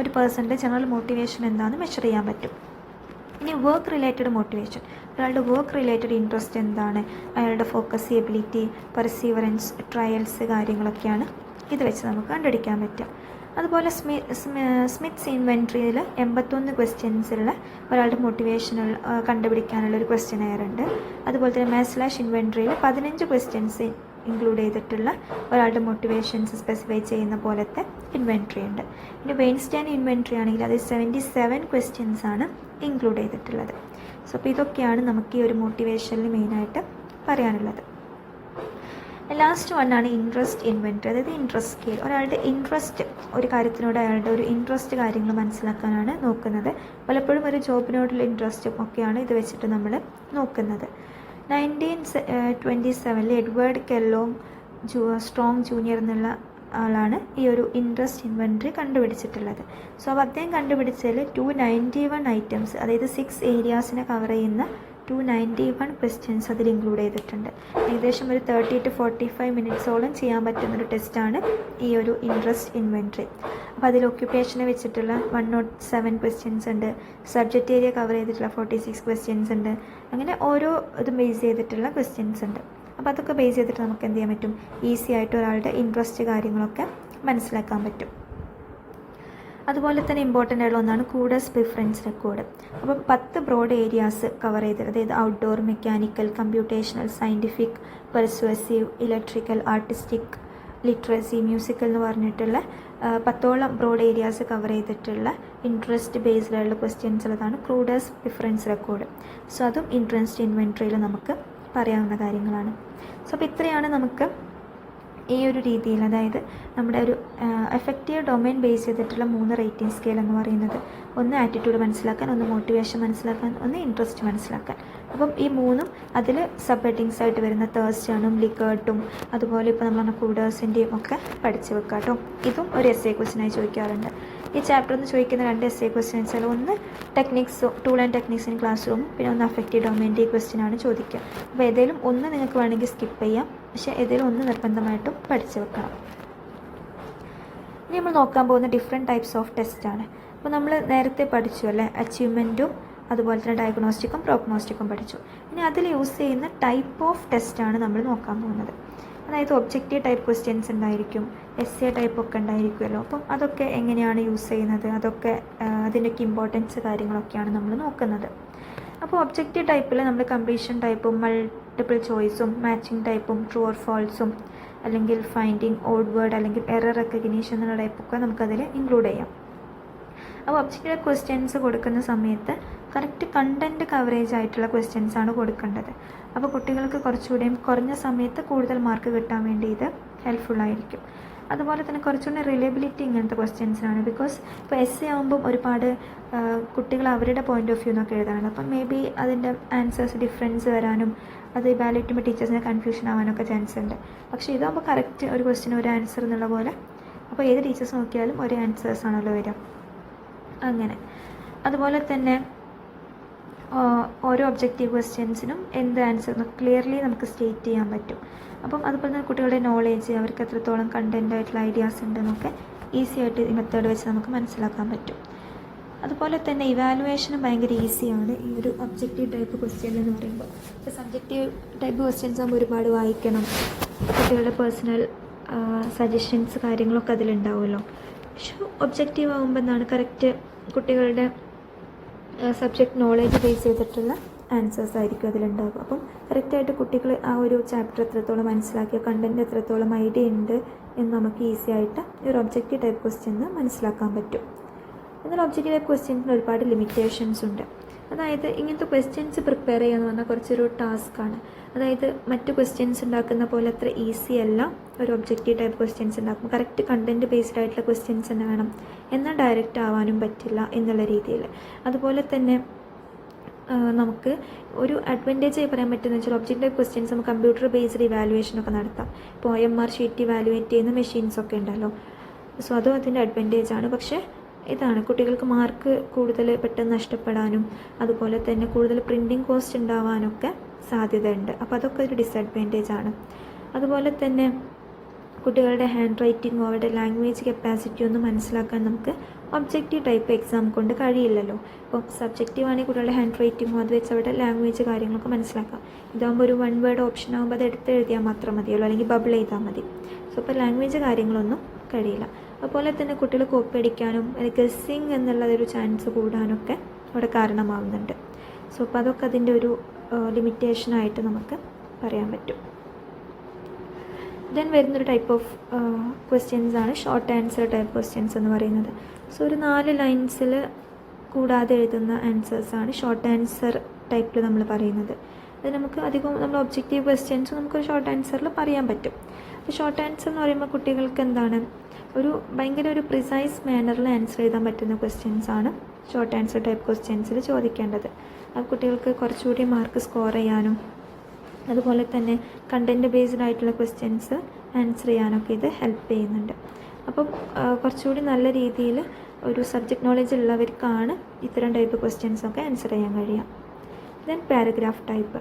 ഒരു പേഴ്സൻ്റെ ജനറൽ മോട്ടിവേഷൻ എന്താണെന്ന് മെഷർ ചെയ്യാൻ പറ്റും. ഇനി വർക്ക് റിലേറ്റഡ് മോട്ടിവേഷൻ, ഒരാളുടെ വർക്ക് റിലേറ്റഡ് ഇൻട്രസ്റ്റ് എന്താണ്, അയാളുടെ ഫോക്കസ്, എബിലിറ്റി, പെർസീവറൻസ്, ട്രയൽസ് കാര്യങ്ങളൊക്കെയാണ് ഇത് വെച്ച് നമുക്ക് കണ്ടുപിടിക്കാൻ പറ്റുക. അതുപോലെ സ്മിത്സ് ഇൻവെൻട്രിയിൽ 81 ക്വസ്റ്റ്യൻസുള്ള ഒരാളുടെ മോട്ടിവേഷണൽ കണ്ടുപിടിക്കാനുള്ള ഒരു ക്വസ്റ്റ്യനെയർ ഉണ്ട്. അതുപോലെ തന്നെ മാസ്ലാഷ് ഇൻവെൻട്രിയിൽ 15 ക്വസ്റ്റ്യൻസ് ഇൻക്ലൂഡ് ചെയ്തിട്ടുള്ള ഒരാളുടെ മോട്ടിവേഷൻസ് സ്പെസിഫൈ ചെയ്യുന്ന പോലത്തെ ഇൻവെൻട്രി ഉണ്ട്. ഇനി വെയിൻസ്റ്റൈൻ ഇൻവെൻട്രി ആണെങ്കിൽ അത് 77 ക്വസ്റ്റ്യൻസ് ആണ് ഇൻക്ലൂഡ് ചെയ്തിട്ടുള്ളത്. സോ അപ്പോൾ ഇതൊക്കെയാണ് നമുക്ക് ഈ ഒരു മോട്ടിവേഷനിൽ മെയിനായിട്ട് പറയാനുള്ളത്. ലാസ്റ്റ് വണ്ണാണ് ഇൻട്രസ്റ്റ് ഇൻവെൻട്രി, അതായത് ഇൻട്രസ്റ്റ് സ്കെയിൽ. ഒരാളുടെ ഇൻട്രസ്റ്റ്, ഒരു കാര്യത്തിനോട് അയാളുടെ ഒരു ഇൻട്രസ്റ്റ് കാര്യങ്ങൾ മനസ്സിലാക്കാനാണ് നോക്കുന്നത്. പലപ്പോഴും ഒരു ജോബിനോടുള്ള ഇൻട്രസ്റ്റും ഒക്കെയാണ് ഇത് വെച്ചിട്ട് നമ്മൾ നോക്കുന്നത്. 1927 എഡ്വേർഡ് കെല്ലോങ് സ്ട്രോങ് ജൂനിയർ എന്നുള്ള ആളാണ് ഈ ഒരു ഇൻട്രസ്റ്റ് ഇൻവെൻട്രി കണ്ടുപിടിച്ചിട്ടുള്ളത്. സോ അപ്പോൾ അദ്ദേഹം കണ്ടുപിടിച്ചതിൽ 291 ഐറ്റംസ്, അതായത് 6 ഏരിയാസിനെ കവർ ചെയ്യുന്ന 291 ക്വസ്റ്റ്യൻസ് അതിൽ ഇൻക്ലൂഡ് ചെയ്തിട്ടുണ്ട്. ഏകദേശം ഒരു 30 to 45 മിനിറ്റ്സോളം ചെയ്യാൻ പറ്റുന്നൊരു ടെസ്റ്റാണ് ഈ ഒരു ഇൻട്രസ്റ്റ് ഇൻവെൻട്രി. അപ്പോൾ അതിൽ ഒക്യുപ്പേഷനെ വെച്ചിട്ടുള്ള 107 ക്വസ്റ്റ്യൻസ് ഉണ്ട്, സബ്ജക്റ്റ് ഏരിയ കവർ ചെയ്തിട്ടുള്ള 46 ക്വസ്റ്റ്യൻസ് ഉണ്ട്. അങ്ങനെ ഓരോ ഇതും ബേസ് ചെയ്തിട്ടുള്ള ക്വസ്റ്റ്യൻസ് ഉണ്ട്. അപ്പോൾ അതൊക്കെ ബേസ് ചെയ്തിട്ട് നമുക്ക് എന്ത് ചെയ്യാൻ പറ്റും, ഈസി ആയിട്ട് ഒരാളുടെ ഇൻട്രസ്റ്റ് കാര്യങ്ങളൊക്കെ മനസ്സിലാക്കാൻ പറ്റും. അതുപോലെ തന്നെ ഇമ്പോർട്ടൻ്റ് ആയിട്ടുള്ള ഒന്നാണ് കൂഡസ് പ്രിഫറൻസ് റെക്കോർഡ്. അപ്പം 10 ബ്രോഡ് ഏരിയാസ് കവർ ചെയ്ത്, അതായത് outdoor, mechanical, computational, scientific, persuasive, electrical, artistic, literacy, musical എന്ന് പറഞ്ഞിട്ടുള്ള 10ഓളം ബ്രോഡ് ഏരിയാസ് കവർ ചെയ്തിട്ടുള്ള ഇൻട്രസ്റ്റ് ബേസ്ഡിലുള്ള ക്വസ്റ്റ്യൻസ് ഉള്ളതാണ് കൂഡസ് പ്രിഫറൻസ് റെക്കോർഡ്. സോ അതും ഇൻട്രസ്റ്റ് ഇൻവെൻട്രിയിൽ നമുക്ക് പറയാവുന്ന കാര്യങ്ങളാണ്. സോ അപ്പോൾ ഇത്രയാണ് നമുക്ക് ഈ ഒരു രീതിയിൽ, അതായത് നമ്മുടെ ഒരു എഫക്റ്റീവ് ഡൊമൈൻ ബേസ് ചെയ്തിട്ടുള്ള 3 റേറ്റിംഗ് സ്കെയിൽ എന്ന് പറയുന്നത്. ഒന്ന് ആറ്റിറ്റ്യൂഡ് മനസ്സിലാക്കാൻ, ഒന്ന് മോട്ടിവേഷൻ മനസ്സിലാക്കാൻ, ഒന്ന് ഇൻട്രസ്റ്റ് മനസ്സിലാക്കാൻ. അപ്പം ഈ 3ഉം അതിൽ സബ് ഹെഡിങ്സ് ആയിട്ട് വരുന്ന തേഴ്സ്റ്റാണും ലിക്കേർട്ടും അതുപോലെ ഇപ്പോൾ നമ്മൾ പറഞ്ഞ കൂഡേഴ്സിൻ്റെയും ഒക്കെ പഠിച്ച് വെക്കാം കേട്ടോ. ഇതും ഒരു എസ്സേ ക്വസ്റ്റ്യനായി ചോദിക്കാറുണ്ട്. ഈ ചാപ്റ്ററിൽ നിന്ന് ചോദിക്കുന്ന 2 എസ്സേ ക്വസ്റ്റ്യൻ വെച്ചാൽ ഒന്ന് techniques, tool and techniques in class room, പിന്നെ ഒന്ന് അഫക്റ്റീവ് ഡൊമൈൻ്റെ ഈ ക്വസ്റ്റ്യനാണ് ചോദിക്കുക. അപ്പോൾ ഏതെങ്കിലും ഒന്ന് നിങ്ങൾക്ക് വേണമെങ്കിൽ സ്കിപ്പ് ചെയ്യാം, പക്ഷേ ഏതെങ്കിലും ഒന്ന് നിർബന്ധമായിട്ടും പഠിച്ച് വെക്കണം. ഇനി നമ്മൾ നോക്കാൻ പോകുന്ന ഡിഫറെൻറ്റ് ടൈപ്സ് ഓഫ് ടെസ്റ്റാണ്. അപ്പോൾ നമ്മൾ നേരത്തെ പഠിച്ചു അല്ലേ, അച്ചീവ്മെൻറ്റും അതുപോലെ തന്നെ ഡയഗ്നോസ്റ്റിക്കും പ്രോഗ്നോസ്റ്റിക്കും പഠിച്ചു. ഇനി അതിൽ യൂസ് ചെയ്യുന്ന ടൈപ്പ് ഓഫ് ടെസ്റ്റാണ് നമ്മൾ നോക്കാൻ പോകുന്നത്. അതായത് ഒബ്ജക്റ്റീവ് ടൈപ്പ് ക്വസ്റ്റ്യൻസ് ഉണ്ടായിരിക്കും, എസ്സേ ടൈപ്പ് ഒക്കെ ഉണ്ടായിരിക്കുമല്ലോ. അപ്പം അതൊക്കെ എങ്ങനെയാണ് യൂസ് ചെയ്യുന്നത്, അതൊക്കെ അതിൻ്റെയൊക്കെ ഇമ്പോർട്ടൻസ് കാര്യങ്ങളൊക്കെയാണ് നമ്മൾ നോക്കുന്നത്. അപ്പോൾ ഒബ്ജക്റ്റീവ് ടൈപ്പിൽ നമ്മൾ കംപ്ലീഷൻ ടൈപ്പും മൾട്ടിപ്പിൾ ചോയ്സും മാച്ചിങ് ടൈപ്പും ട്രൂ ഓർ ഫാൾസും അല്ലെങ്കിൽ ഫൈൻഡിങ് ഓഡ് വേർഡ് അല്ലെങ്കിൽ എറർ റെക്കഗ്നീഷൻ എന്നുള്ള ടൈപ്പൊക്കെ നമുക്കതിൽ ഇൻക്ലൂഡ് ചെയ്യാം. അപ്പോൾ ഒബ്ജക്റ്റീവ് ക്വസ്റ്റ്യൻസ് കൊടുക്കുന്ന സമയത്ത് കറക്റ്റ് കണ്ടൻറ്റ് കവറേജ് ആയിട്ടുള്ള ക്വസ്റ്റ്യൻസ് ആണ് കൊടുക്കേണ്ടത്. അപ്പോൾ കുട്ടികൾക്ക് കുറച്ചുകൂടെയും കുറഞ്ഞ സമയത്ത് കൂടുതൽ മാർക്ക് കിട്ടാൻ വേണ്ടി ഇത് ഹെൽപ്ഫുള്ളായിരിക്കും. അതുപോലെ തന്നെ കുറച്ചുകൂടി റിലയബിലിറ്റി ഇങ്ങനത്തെ ക്വസ്റ്റ്യൻസിനാണ്. ബിക്കോസ് ഇപ്പോൾ എസ്സേ ആകുമ്പം ഒരുപാട് കുട്ടികൾ അവരുടെ പോയിൻ്റ് ഓഫ് വ്യൂ എന്നൊക്കെ എഴുതാറുണ്ട്. അപ്പം മേ ബി അതിൻ്റെ ആൻസേഴ്സ് ഡിഫറൻസ് വരാനും അത് ഇവാലുവേറ്റ് ചെയ്യുമ്പോൾ ടീച്ചേഴ്സിന് കൺഫ്യൂഷൻ ആവാനൊക്കെ ചാൻസ് ഉണ്ട്. പക്ഷേ ഇതാകുമ്പോൾ കറക്റ്റ് ഒരു ക്വസ്റ്റ്യൻ ഒരു ആൻസർ എന്നുള്ള പോലെ, അപ്പോൾ ഏത് ടീച്ചേഴ്സ് നോക്കിയാലും ഒരേ ആൻസേഴ്സ് ആണല്ലോ വരിക. അങ്ങനെ അതുപോലെ തന്നെ ഓരോ ഒബ്ജക്റ്റീവ് ക്വസ്റ്റ്യൻസിനും എന്ത് ആൻസർ ക്ലിയർലി നമുക്ക് സ്റ്റേറ്റ് ചെയ്യാൻ പറ്റും. അപ്പം അതുപോലെ തന്നെ കുട്ടികളുടെ നോളേജ്, അവർക്ക് എത്രത്തോളം കണ്ടൻ്റ് ആയിട്ടുള്ള ഐഡിയാസ് ഉണ്ടെന്നൊക്കെ ഈസി ആയിട്ട് ഈ മെത്തേഡ് വെച്ച് നമുക്ക് മനസ്സിലാക്കാൻ പറ്റും. അതുപോലെ തന്നെ ഇവാലുവേഷനും ഭയങ്കര ഈസിയാണ് ഈ ഒരു ഒബ്ജക്റ്റീവ് ടൈപ്പ് ക്വസ്റ്റ്യൻ എന്ന് പറയുമ്പോൾ. ഇപ്പോൾ സബ്ജക്റ്റീവ് ടൈപ്പ് ക്വസ്റ്റ്യൻസ് ആകുമ്പോൾ ഒരുപാട് വായിക്കണം, കുട്ടികളുടെ പേഴ്സണൽ സജഷൻസ് കാര്യങ്ങളൊക്കെ അതിലുണ്ടാവുമല്ലോ. പക്ഷേ ഒബ്ജക്റ്റീവ് ആകുമ്പോൾ എന്താണ് കറക്റ്റ് കുട്ടികളുടെ സബ്ജക്റ്റ് നോളേജ് ബേസ് ചെയ്തിട്ടുള്ള ആൻസേഴ്സ് ആയിരിക്കും അതിലുണ്ടാകും. അപ്പം കറക്റ്റായിട്ട് കുട്ടികൾ ആ ഒരു ചാപ്റ്റർ എത്രത്തോളം മനസ്സിലാക്കിയ കണ്ടൻറ്റ് എത്രത്തോളം ഐഡിയ ഉണ്ട് എന്ന് നമുക്ക് ഈസി ആയിട്ട് ഈ ഒരു ഒബ്ജക്റ്റീവ് ടൈപ്പ് ക്വസ്റ്റ്യൻ മനസ്സിലാക്കാൻ പറ്റും. എന്നാൽ ഒബ്ജക്റ്റീവ് ടൈപ്പ് ക്വസ്റ്റ്യൻസിന് ഒരുപാട് ലിമിറ്റേഷൻസ് ഉണ്ട്. അതായത് ഇങ്ങനത്തെ ക്വസ്റ്റ്യൻസ് പ്രിപ്പയർ ചെയ്യുക എന്ന് പറഞ്ഞാൽ കുറച്ചൊരു ടാസ്ക്കാണ്. അതായത് മറ്റ് ക്വസ്റ്റ്യൻസ് ഉണ്ടാക്കുന്ന പോലെ അത്ര ഈസി അല്ല ഒരു ഒബ്ജക്റ്റീവ് ടൈപ്പ് ക്വസ്റ്റ്യൻസ് ഉണ്ടാക്കും. കറക്റ്റ് കണ്ടൻറ്റ് ബേസ്ഡ് ആയിട്ടുള്ള ക്വസ്റ്റ്യൻസ് തന്നെ വേണം, എന്നാൽ ഡയറക്റ്റ് ആവാനും പറ്റില്ല എന്നുള്ള രീതിയിൽ. അതുപോലെ തന്നെ നമുക്ക് ഒരു അഡ്വാൻറ്റേജായി പറയാൻ പറ്റുന്ന വെച്ചാൽ ഒബ്ജക്റ്റ് ടൈപ്പ് ക്വസ്റ്റ്യൻസ് നമുക്ക് കമ്പ്യൂട്ടർ ബേസ്ഡ് ഇവാലുവേഷനൊക്കെ നടത്താം. ഇപ്പോൾ OMR ഷീറ്റ് ഇവാലുവേറ്റ് ചെയ്യുന്ന മെഷീൻസൊക്കെ ഉണ്ടല്ലോ. സോ അതും അതിൻ്റെ അഡ്വാൻറ്റേജാണ്. പക്ഷേ ഇതാണ് കുട്ടികൾക്ക് മാർക്ക് കൂടുതൽ പെട്ടെന്ന് നഷ്ടപ്പെടാനും അതുപോലെ തന്നെ കൂടുതൽ പ്രിൻറ്റിങ് കോസ്റ്റ് ഉണ്ടാവാനൊക്കെ സാധ്യതയുണ്ട്. അപ്പോൾ അതൊക്കെ ഒരു ഡിസഡ്വാൻറ്റേജാണ്. അതുപോലെ തന്നെ കുട്ടികളുടെ ഹാൻഡ് റൈറ്റിങ്ങോ അവരുടെ ലാംഗ്വേജ് കപ്പാസിറ്റി ഒന്നും മനസ്സിലാക്കാൻ നമുക്ക് ഒബ്ജക്റ്റീവ് ടൈപ്പ് എക്സാം കൊണ്ട് കഴിയില്ലല്ലോ. ഇപ്പോൾ സബ്ജക്റ്റീവ് ആണെങ്കിൽ കുട്ടികളുടെ ഹാൻഡ് റൈറ്റിങ്ങോ അത് വെച്ച് അവരുടെ ലാംഗ്വേജ് കാര്യങ്ങളൊക്കെ മനസ്സിലാക്കാം. ഇതാകുമ്പോൾ ഒരു 1 വേർഡ് ഓപ്ഷൻ ആകുമ്പോൾ അത് എടുത്ത് എഴുതിയാൽ മാത്രം മതിയല്ലോ, അല്ലെങ്കിൽ ബബിൾ ചെയ്താൽ മതി. സോ ഇപ്പോൾ ലാംഗ്വേജ് കാര്യങ്ങളൊന്നും കഴിയില്ല. അതുപോലെ തന്നെ കുട്ടികൾ കോപ്പി അടിക്കാനും ഗസ്സിങ് എന്നുള്ളതൊരു ചാൻസ് കൂടാനൊക്കെ അവിടെ കാരണമാവുന്നുണ്ട്. സോ അപ്പോൾ അതൊക്കെ അതിൻ്റെ ഒരു ലിമിറ്റേഷനായിട്ട് നമുക്ക് പറയാൻ പറ്റും. ദെൻ വരുന്നൊരു ടൈപ്പ് ഓഫ് ക്വസ്റ്റ്യൻസ് ആണ് ഷോർട്ട് ആൻസർ ടൈപ്പ് ക്വസ്റ്റ്യൻസ് എന്ന് പറയുന്നത്. സോ ഒരു 4 ലൈൻസിൽ കൂടാതെ എഴുതുന്ന ആൻസേഴ്സാണ് ഷോർട്ട് ആൻസർ ടൈപ്പിൽ നമ്മൾ പറയുന്നത്. അത് നമുക്ക് അധികം നമ്മൾ ഒബ്ജക്റ്റീവ് ക്വസ്റ്റ്യൻസ് നമുക്കൊരു ഷോർട്ട് ആൻസറിൽ പറയാൻ പറ്റും. അപ്പോൾ ഷോർട്ട് ആൻസർ എന്ന് പറയുമ്പോൾ കുട്ടികൾക്ക് എന്താണ് ഭയങ്കര ഒരു പ്രിസൈസ് മാനറിൽ ആൻസർ എഴുതാൻ പറ്റുന്ന ക്വസ്റ്റ്യൻസ് ആണ് ഷോർട്ട് ആൻസർ ടൈപ്പ് ക്വസ്റ്റ്യൻസിൽ ചോദിക്കേണ്ടത്. ആ കുട്ടികൾക്ക് കുറച്ചുകൂടി മാർക്ക് സ്കോർ ചെയ്യാനും അതുപോലെ തന്നെ കണ്ടൻറ്റ് ബേസ്ഡ് ആയിട്ടുള്ള ക്വസ്റ്റ്യൻസ് ആൻസർ ചെയ്യാനൊക്കെ ഇത് ഹെൽപ്പ് ചെയ്യുന്നുണ്ട്. അപ്പം കുറച്ചുകൂടി നല്ല രീതിയിൽ ഒരു സബ്ജക്റ്റ് നോളജ് ഉള്ളവർക്കാണ് ഇത്തരം ടൈപ്പ് ക്വസ്റ്റ്യൻസൊക്കെ ആൻസർ ചെയ്യാൻ കഴിയുക. ദെൻ പാരഗ്രാഫ് ടൈപ്പ്,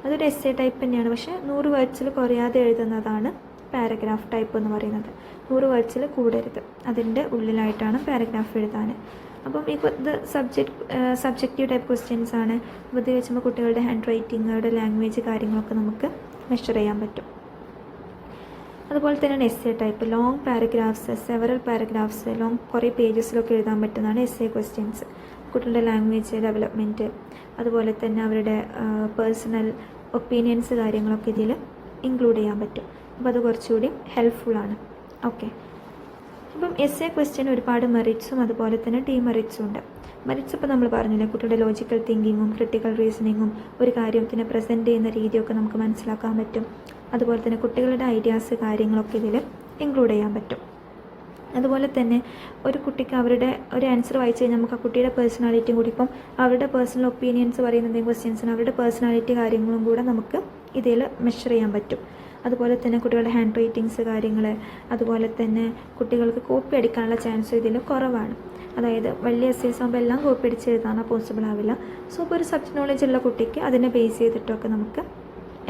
അതൊരു എസ്സേ ടൈപ്പ് തന്നെയാണ്. പക്ഷേ 100 വേർഡ്സിൽ കുറയാതെ എഴുതുന്നതാണ് പാരഗ്രാഫ് ടൈപ്പ് എന്ന് പറയുന്നത്. 100 വേർഡ്സിൽ കൂടരുത്, അതിൻ്റെ ഉള്ളിലായിട്ടാണ് പാരഗ്രാഫ് എഴുതാൻ. അപ്പം ഇത് സബ്ജക്റ്റീവ് ടൈപ്പ് ക്വസ്റ്റ്യൻസ് ആണ്. അപ്പോൾ ഇത് വെച്ചുമ്പോൾ കുട്ടികളുടെ ഹാൻഡ് റൈറ്റിംഗ് അവരുടെ ലാംഗ്വേജ് കാര്യങ്ങളൊക്കെ നമുക്ക് മെഷർ ചെയ്യാൻ പറ്റും. അതുപോലെ തന്നെയാണ് essay type. Long paragraphs, several paragraphs, കുറേ പേജസിലൊക്കെ എഴുതാൻ പറ്റുന്നതാണ് എസ്സേ ക്വസ്റ്റ്യൻസ്. കുട്ടികളുടെ ലാംഗ്വേജ് ഡെവലപ്മെൻറ്റ് അതുപോലെ തന്നെ അവരുടെ പേഴ്സണൽ ഒപ്പീനിയൻസ് കാര്യങ്ങളൊക്കെ ഇതിൽ ഇൻക്ലൂഡ് ചെയ്യാൻ പറ്റും. അപ്പോൾ അത് കുറച്ചുകൂടി ഹെൽപ്ഫുള്ളാണ്. ഓക്കെ, അപ്പം എസ്സേ ക്വസ്റ്റ്യൻ ഒരുപാട് മെറിറ്റ്സും അതുപോലെ തന്നെ ഡീമെറിറ്റ്സും ഉണ്ട്. മെറിറ്റ്സ് ഇപ്പോൾ നമ്മൾ പറഞ്ഞില്ലേ, കുട്ടിയുടെ ലോജിക്കൽ തിങ്കിങ്ങും ക്രിട്ടിക്കൽ റീസണിങ്ങും ഒരു കാര്യത്തിന് പ്രസൻറ്റ് ചെയ്യുന്ന രീതിയൊക്കെ നമുക്ക് മനസ്സിലാക്കാൻ പറ്റും. അതുപോലെ തന്നെ കുട്ടികളുടെ ഐഡിയാസ് കാര്യങ്ങളൊക്കെ ഇതിൽ ഇൻക്ലൂഡ് ചെയ്യാൻ പറ്റും. അതുപോലെ തന്നെ ഒരു കുട്ടിക്ക് അവരുടെ ഒരു ആൻസർ വായിച്ച് കഴിഞ്ഞാൽ നമുക്ക് ആ കുട്ടിയുടെ പേഴ്സണാലിറ്റിയും കൂടി, ഇപ്പം അവരുടെ പേഴ്സണൽ ഒപ്പീനിയൻസ് പറയുന്ന എന്തെങ്കിലും ക്വസ്റ്റ്യൻസിന് അവരുടെ പേഴ്സണാലിറ്റി കാര്യങ്ങളും കൂടെ നമുക്ക് ഇതിൽ മെഷർ ചെയ്യാൻ പറ്റും. അതുപോലെ തന്നെ കുട്ടികളുടെ ഹാൻഡ് റൈറ്റിങ്സ് കാര്യങ്ങൾ, അതുപോലെ തന്നെ കുട്ടികൾക്ക് കോപ്പി അടിക്കാനുള്ള ചാൻസ് ഇതിൽ കുറവാണ്. അതായത് വലിയ എസ്സേസ് ആകുമ്പോൾ എല്ലാം കോപ്പി അടിച്ച് എഴുതാൻ പോസിബിൾ ആവില്ല. സോ ഇപ്പോൾ ഒരു സബ്ജക്റ്റ് നോളജ് ഉള്ള കുട്ടിക്ക് അതിനെ ബേസ് ചെയ്തിട്ടൊക്കെ നമുക്ക്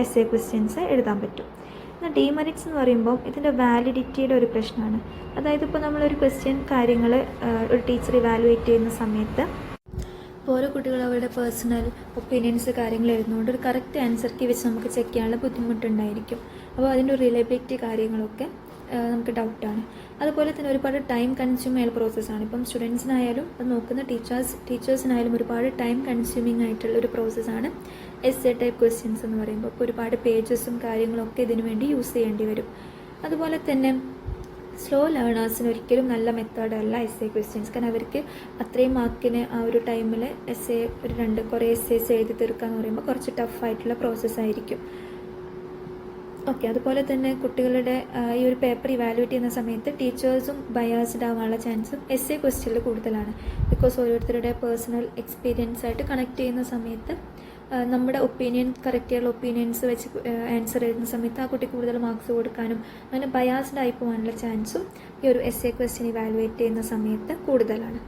എസ്സേ ക്വസ്റ്റ്യൻസ് എഴുതാൻ പറ്റും. എന്നാൽ ഡീമെറിറ്റ്സ് എന്ന് പറയുമ്പോൾ ഇതിൻ്റെ വാലിഡിറ്റിയുടെ ഒരു പ്രശ്നമാണ്. അതായത് ഇപ്പോൾ നമ്മളൊരു ക്വസ്റ്റ്യൻ കാര്യങ്ങൾ ഒരു ടീച്ചർ ഇവാലുവേറ്റ് ചെയ്യുന്ന സമയത്ത് ഓരോ കുട്ടികൾ അവരുടെ പേഴ്സണൽ ഒപ്പീനിയൻസ് കാര്യങ്ങൾ എഴുതുന്നതുകൊണ്ട് ഒരു കറക്റ്റ് ആൻസർക്ക് വെച്ച് നമുക്ക് ചെക്ക് ചെയ്യാനുള്ള ബുദ്ധിമുട്ടുണ്ടായിരിക്കും. അപ്പോൾ അതിൻ്റെ ഒരു റിലയബിലിറ്റി കാര്യങ്ങളൊക്കെ നമുക്ക് ഡൗട്ടാണ്. അതുപോലെ തന്നെ ഒരുപാട് ടൈം കൺസ്യൂമിങ് ആയ പ്രോസസ്സാണ്. ഇപ്പം സ്റ്റുഡൻസിനായാലും അത് നോക്കുന്ന ടീച്ചേഴ്സിനായാലും ഒരുപാട് ടൈം കൺസ്യൂമിങ് ആയിട്ടുള്ള ഒരു പ്രോസസ്സാണ് എസ്സേ ടൈപ്പ് ക്വസ്റ്റ്യൻസ് എന്ന് പറയുമ്പോൾ. ഇപ്പോൾ ഒരുപാട് പേജസും കാര്യങ്ങളൊക്കെ ഇതിനു വേണ്ടി യൂസ് ചെയ്യേണ്ടി വരും. അതുപോലെ തന്നെ സ്ലോ ലേണേഴ്സിന് ഒരിക്കലും നല്ല മെത്തേഡല്ല എസ്സേ ക്വസ്റ്റ്യൻസ്. കാരണം അവർക്ക് അത്രയും മാർക്കിന് ആ ഒരു ടൈമിൽ കുറേ എസ്സേസ് എഴുതി തീർക്കുക എന്ന് പറയുമ്പോൾ കുറച്ച് ടഫായിട്ടുള്ള പ്രോസസ്സായിരിക്കും. ഓക്കെ, അതുപോലെ തന്നെ കുട്ടികളുടെ ഈ ഒരു പേപ്പർ ഇവാലുവേറ്റ് ചെയ്യുന്ന സമയത്ത് ടീച്ചേഴ്സും ബയാസ്ഡ് ആവാനുള്ള ചാൻസും എസ്സേ ക്വസ്റ്റ്യനിൽ കൂടുതലാണ്. ബിക്കോസ് ഓരോരുത്തരുടെ പേഴ്സണൽ എക്സ്പീരിയൻസ് ആയിട്ട് കണക്ട് ചെയ്യുന്ന സമയത്ത് നമ്മുടെ കറക്റ്റുള്ള ഒപ്പീനിയൻസ് വെച്ച് ആൻസർ എഴുതുന്ന സമയത്ത് ആ കുട്ടി കൂടുതൽ മാർക്സ് കൊടുക്കാനും അങ്ങനെ ബയാസ്ഡ് ആയി പോകാനുള്ള ചാൻസും ഈ ഒരു എസ്സേ ക്വസ്റ്റ്യൻ ഇവാലുവേറ്റ് ചെയ്യുന്ന സമയത്ത് കൂടുതലാണ്.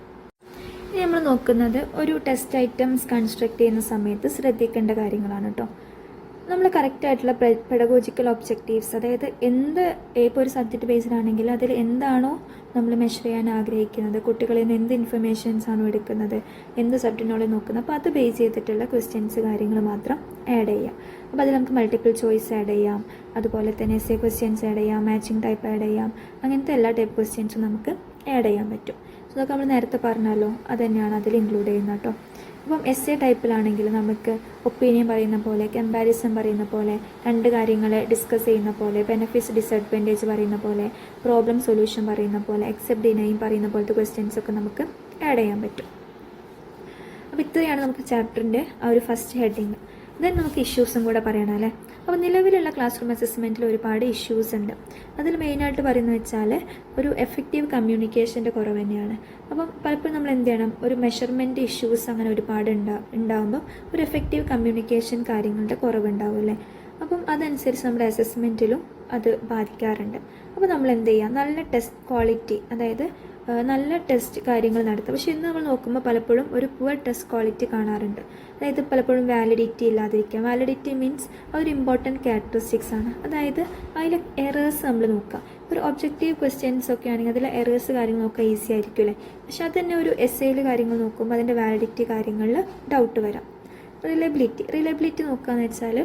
ഇനി നമ്മൾ നോക്കുന്നത് ഒരു ടെസ്റ്റ് ഐറ്റംസ് കൺസ്ട്രക്ട് ചെയ്യുന്ന സമയത്ത് ശ്രദ്ധിക്കേണ്ട കാര്യങ്ങളാണ് കേട്ടോ. നമ്മൾ കറക്റ്റായിട്ടുള്ള പെഡഗോജിക്കൽ ഒബ്ജക്റ്റീവ്സ്, അതായത് ഇപ്പോൾ ഒരു സബ്ജക്റ്റ് ബേസ്ഡ് ആണെങ്കിൽ അതിൽ എന്താണോ നമ്മൾ മെഷർ ചെയ്യാൻ ആഗ്രഹിക്കുന്നത്, കുട്ടികളിൽ നിന്ന് എന്ത് ഇൻഫർമേഷൻസ് ആണോ എടുക്കുന്നത്, എന്ത് സബ്ജക്റ്റിനോളം നോക്കുന്നത്, അപ്പോൾ അത് ബേസ് ചെയ്തിട്ടുള്ള ക്വസ്റ്റ്യൻസ് കാര്യങ്ങൾ മാത്രം ആഡ് ചെയ്യാം. അപ്പോൾ അതിൽ നമുക്ക് മൾട്ടിപ്പിൾ ചോയ്സ് ആഡ് ചെയ്യാം, അതുപോലെ തന്നെ എസ്സേ ക്വസ്റ്റ്യൻസ് ആഡ് ചെയ്യാം, മാച്ചിങ് ടൈപ്പ് ആഡ് ചെയ്യാം, അങ്ങനത്തെ എല്ലാ ടൈപ്പ് ക്വസ്റ്റ്യൻസും നമുക്ക് ആഡ് ചെയ്യാൻ പറ്റും. സോ അതൊക്കെ നമ്മൾ നേരത്തെ പറഞ്ഞല്ലോ, അത് തന്നെയാണ് അതിൽ ഇൻക്ലൂഡ് ചെയ്യുന്നത് കേട്ടോ. അപ്പം എസ്സേ ടൈപ്പിലാണെങ്കിൽ നമുക്ക് ഒപ്പീനിയൻ പറയുന്ന പോലെ, കമ്പാരിസൺ പറയുന്ന പോലെ, രണ്ട് കാര്യങ്ങൾ ഡിസ്കസ് ചെയ്യുന്ന പോലെ, ബെനിഫിറ്റ്സ് ഡിസഡ്വാൻറ്റേജ് പറയുന്ന പോലെ, പ്രോബ്ലം സൊല്യൂഷൻ പറയുന്ന പോലെ, എക്സെപ്റ്റ് ഡിനൈയും പറയുന്ന പോലത്തെ ക്വസ്റ്റ്യൻസ് ഒക്കെ നമുക്ക് ആഡ് ചെയ്യാൻ പറ്റും. അപ്പോൾ ഇത്രയാണ് നമുക്ക് ചാപ്റ്ററിൻ്റെ ആ ഒരു ഫസ്റ്റ് ഹെഡിങ്. ദെൻ നമുക്ക് ഇഷ്യൂസും കൂടെ പറയണം അല്ലേ. അപ്പോൾ നിലവിലുള്ള ക്ലാസ് റൂം അസസ്മെൻറ്റിൽ ഒരുപാട് ഇഷ്യൂസ് ഉണ്ട്. അതിൽ മെയിനായിട്ട് പറയുന്നത് വെച്ചാൽ ഒരു എഫക്റ്റീവ് കമ്മ്യൂണിക്കേഷൻ്റെ കുറവ് തന്നെയാണ്. അപ്പം പലപ്പോഴും നമ്മൾ എന്ത് ചെയ്യണം, ഒരു മെഷർമെൻറ്റ് ഇഷ്യൂസ് അങ്ങനെ ഒരുപാട് ഉണ്ടാകുമ്പോൾ ഒരു എഫക്റ്റീവ് കമ്മ്യൂണിക്കേഷൻ കാര്യങ്ങളുടെ കുറവുണ്ടാവും അല്ലേ. അപ്പം അതനുസരിച്ച് നമ്മുടെ അസസ്മെൻറ്റിലും അത് ബാധിക്കാറുണ്ട്. അപ്പോൾ നമ്മൾ എന്ത് ചെയ്യുക, നല്ല ടെസ്റ്റ് ക്വാളിറ്റി, അതായത് നല്ല ടെസ്റ്റ് കാര്യങ്ങൾ നടത്തുക. പക്ഷേ ഇന്ന് നമ്മൾ നോക്കുമ്പോൾ പലപ്പോഴും ഒരു പുവർ ടെസ്റ്റ് ക്വാളിറ്റി കാണാറുണ്ട്. അതായത് പലപ്പോഴും വാലിഡിറ്റി ഇല്ലാതിരിക്കുക. വാലിഡിറ്റി മീൻസ് അതൊരു ഇമ്പോർട്ടൻറ്റ് ക്യാരക്ടറിസ്റ്റിക്സ് ആണ്. അതായത് അതിലെ എറേഴ്സ് നമ്മൾ നോക്കുക. ഒരു ഒബ്ജക്റ്റീവ് ക്വസ്റ്റ്യൻസ് ഒക്കെ ആണെങ്കിൽ അതിലെ എറേഴ്സ് കാര്യങ്ങൾ നോക്കുക ഈസി ആയിരിക്കും അല്ലേ. പക്ഷെ അത് തന്നെ ഒരു എസ്സേയിൽ കാര്യങ്ങൾ നോക്കുമ്പോൾ അതിൻ്റെ വാലിഡിറ്റി കാര്യങ്ങളിൽ ഡൗട്ട് വരാം. റിലയബിലിറ്റി നോക്കുകയെന്ന് വെച്ചാൽ